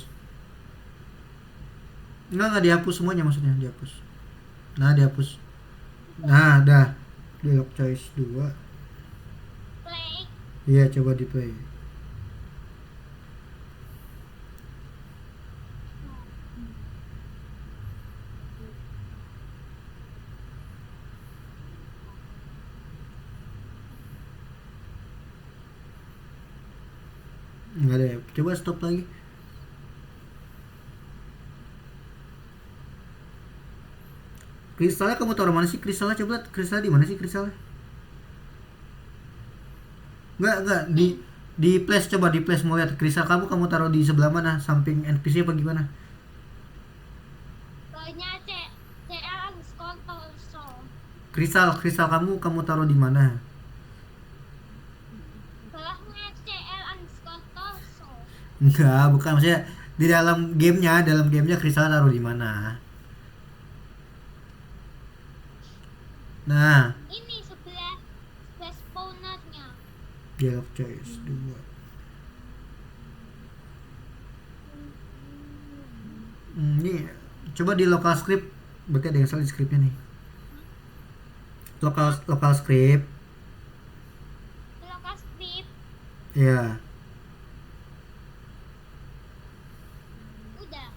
Enggak dihapus semuanya maksudnya, dihapus. Nah, dihapus. Nah, dah. Dialog choice 2. Play. Iya, coba di play. Enggak ada ya. Coba stop lagi. Kristalnya kamu taruh mana sih? Kristalnya coba lihat. Kristalnya di mana sih kristalnya? Enggak di place, coba di place mau lihat kristal kamu taruh di sebelah mana? Samping NPC apa gimana? Pokoknya CL Skontoso. Kristal kamu taruh di mana? Bawahnya CL Skontoso. Enggak, bukan, maksudnya di dalam gamenya kristal taruh di mana? Nah, Ini sebelah spawnernya. dialog choice 2. Ini coba di local script, berarti ada yang salah di scriptnya nih. Local script, Lokal strip. ya. Udah.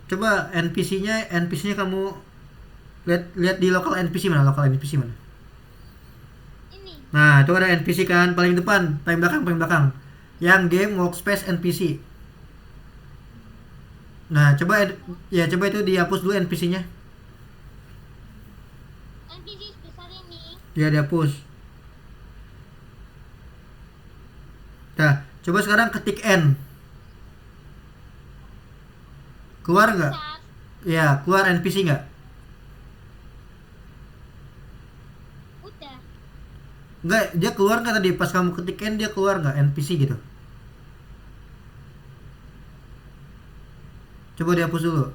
Coba NPC-nya kamu lihat di lokal NPC mana? Ini. Nah, itu ada NPC kan paling depan, paling belakang. Yang game workspace NPC. Nah, coba itu dihapus dulu NPC-nya. NPC sebesar ini. Ya, dihapus. Nah, coba sekarang ketik N. Keluar nggak? Besar. Ya, keluar NPC nggak? Udah. Nggak, dia keluar nggak tadi pas kamu ketik N, dia keluar nggak NPC gitu? Coba dihapus dulu.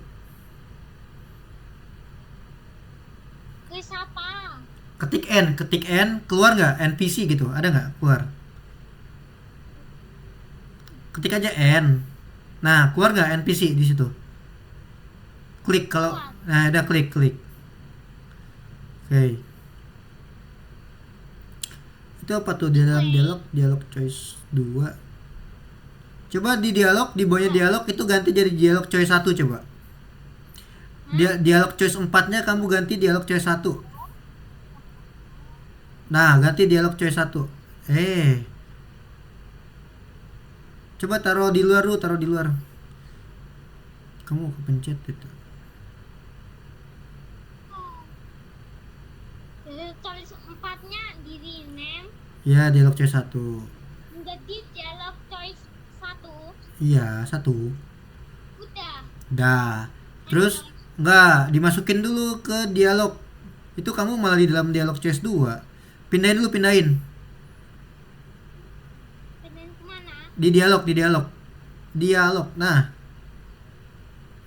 Kris apa? Ketik N, keluar nggak NPC gitu? Ada nggak keluar? Ketik aja N. Nah, keluar nggak NPC di situ? Klik kalau, nah udah klik. Oke. Itu apa tuh di dalam dialog choice 2? Coba di bawahnya dialog itu ganti jadi dialog choice 1 coba. Dialog choice 4-nya kamu ganti dialog choice 1. Nah, ganti dialog choice 1. Coba taruh di luar dulu, Kamu kepencet itu. Choice 4-nya di rename Ya, dialog choice 1. menjadi dialog choice 1. Iya, 1. Udah. Dah. Terus enggak dimasukin dulu ke dialog. Itu kamu malah di dalam dialog CS2. Pindahin dulu, pindahin. Pindahin kemana? Di dialog, di dialog. Dialog. Nah.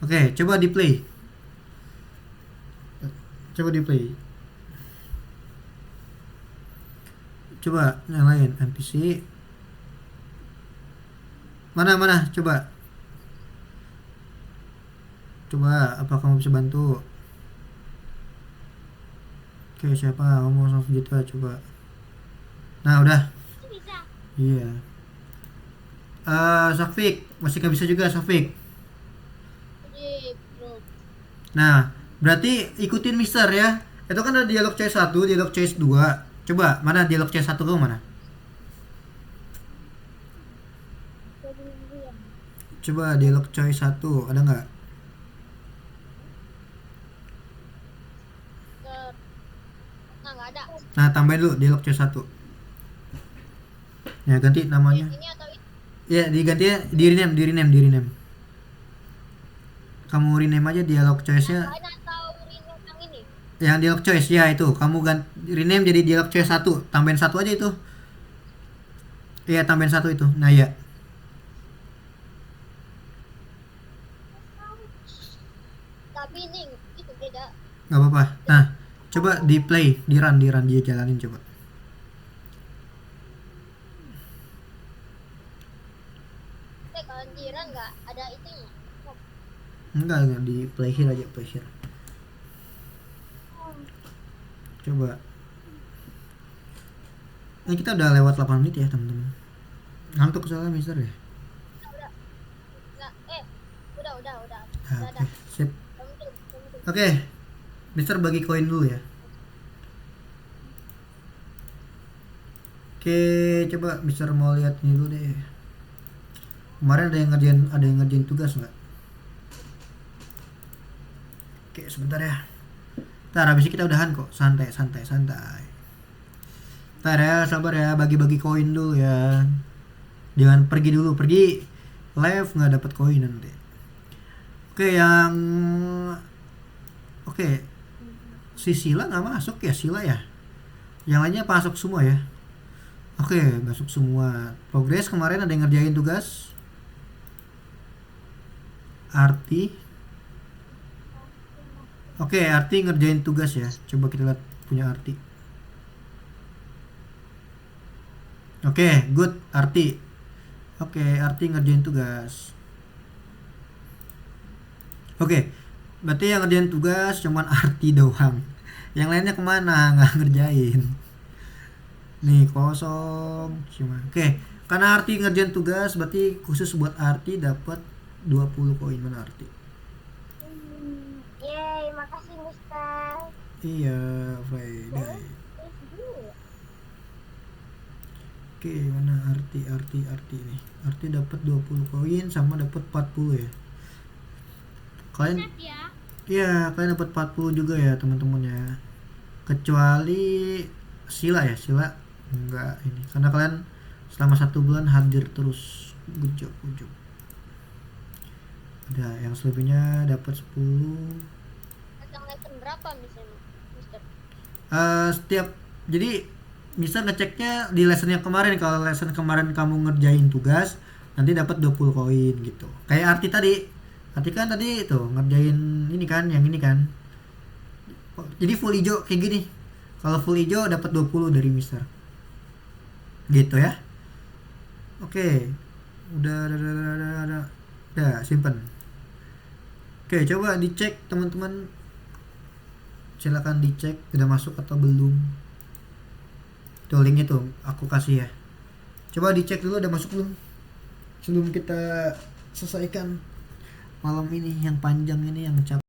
Oke, coba di play. Coba di play. Coba yang lain, NPC. Mana mana, coba. Coba, apa kamu bisa bantu? Oke, siapa? Ngomong sama Vegeta, coba. Nah, udah. Itu bisa. Iya. Safik, masih nggak bisa juga Safik. Jadi bro. Nah, berarti ikutin Mister ya. Itu kan ada dialog CS1, dialog CS2. Coba, mana dialog CS1 kamu mana? Jadi dulu ya. Coba dialog CS1, ada nggak? Nah nggak ada. Nah, tambahin dulu dialog CS1. Ya, ganti namanya. Ini atau itu? Ya, diganti ya, di rename. Kamu rename aja dialog choice-nya. Lain atau rename yang ini? Yang dialog choice ya itu, kamu ganti rename jadi dialog choice 1. Tambahin 1 aja itu. Iya, tambahin 1 itu. Nah, ya. Tapi ini itu beda. Nggak apa-apa. Nah, coba di play, di run dia jalanin coba. Kalau jiran nggak ada itunya. Enggak, di play here aja, play here. Coba. Nah, kita udah lewat 8 menit ya, teman-teman. Ngantuk soalnya Mister ya. Udah. Nggak, udah. Nah, Udah, oke, sip. Kamu tuh. Oke. Mister bagi koin dulu ya. Oke, coba Mister mau lihat ini dulu deh. Kemarin ada yang ngerjain tugas nggak? Oke, sebentar ya. Ntar habis ini kita udahan kok. Santai. Ntar ya, sabar ya, bagi-bagi koin dulu ya. Jangan pergi dulu, pergi live nggak dapat koin nanti. Oke, si Sila nggak masuk ya, Sila ya. Yang lainnya masuk semua ya. Oke, masuk semua. Progres kemarin ada yang ngerjain tugas. Arti. Oke, Arti ngerjain tugas ya. Coba kita lihat punya Arti. Oke, good Arti. Oke, Arti ngerjain tugas. Oke, berarti yang ngerjain tugas cuman Arti doang. Yang lainnya kemana? Nggak ngerjain. Nih kosong cuma. Oke, karena Arti ngerjain tugas berarti khusus buat Arti dapat 20 koin. Mana Arti? Yeay, makasih Mister. Iya, Friday. Oke, mana Arti nih. Arti dapat 20 koin sama dapat 40 ya. Kalian Set ya. iya, kalian dapat 40 juga ya, teman-teman ya. Kecuali Sila ya, Sila enggak ini. Karena kalian selama 1 bulan hadir terus. Good job. Ada yang selebihnya dapat 10. Datang lesson berapa misalnya Mister? Setiap jadi bisa ngeceknya di lesson yang kemarin. Kalau lesson kemarin kamu ngerjain tugas nanti dapat 20 koin gitu. Kayak Arti tadi. Arti kan tadi itu ngerjain ini kan, yang ini kan. Jadi full hijau kayak gini. Kalau full hijau dapat 20 dari Mister. Gitu ya. Oke. Udah. Udah, simpen. Oke, coba dicek teman-teman. Silakan dicek udah masuk atau belum. Tuh linknya tuh aku kasih ya. Coba dicek dulu udah masuk belum. Sebelum kita selesaikan malam ini yang panjang ini, yang capek.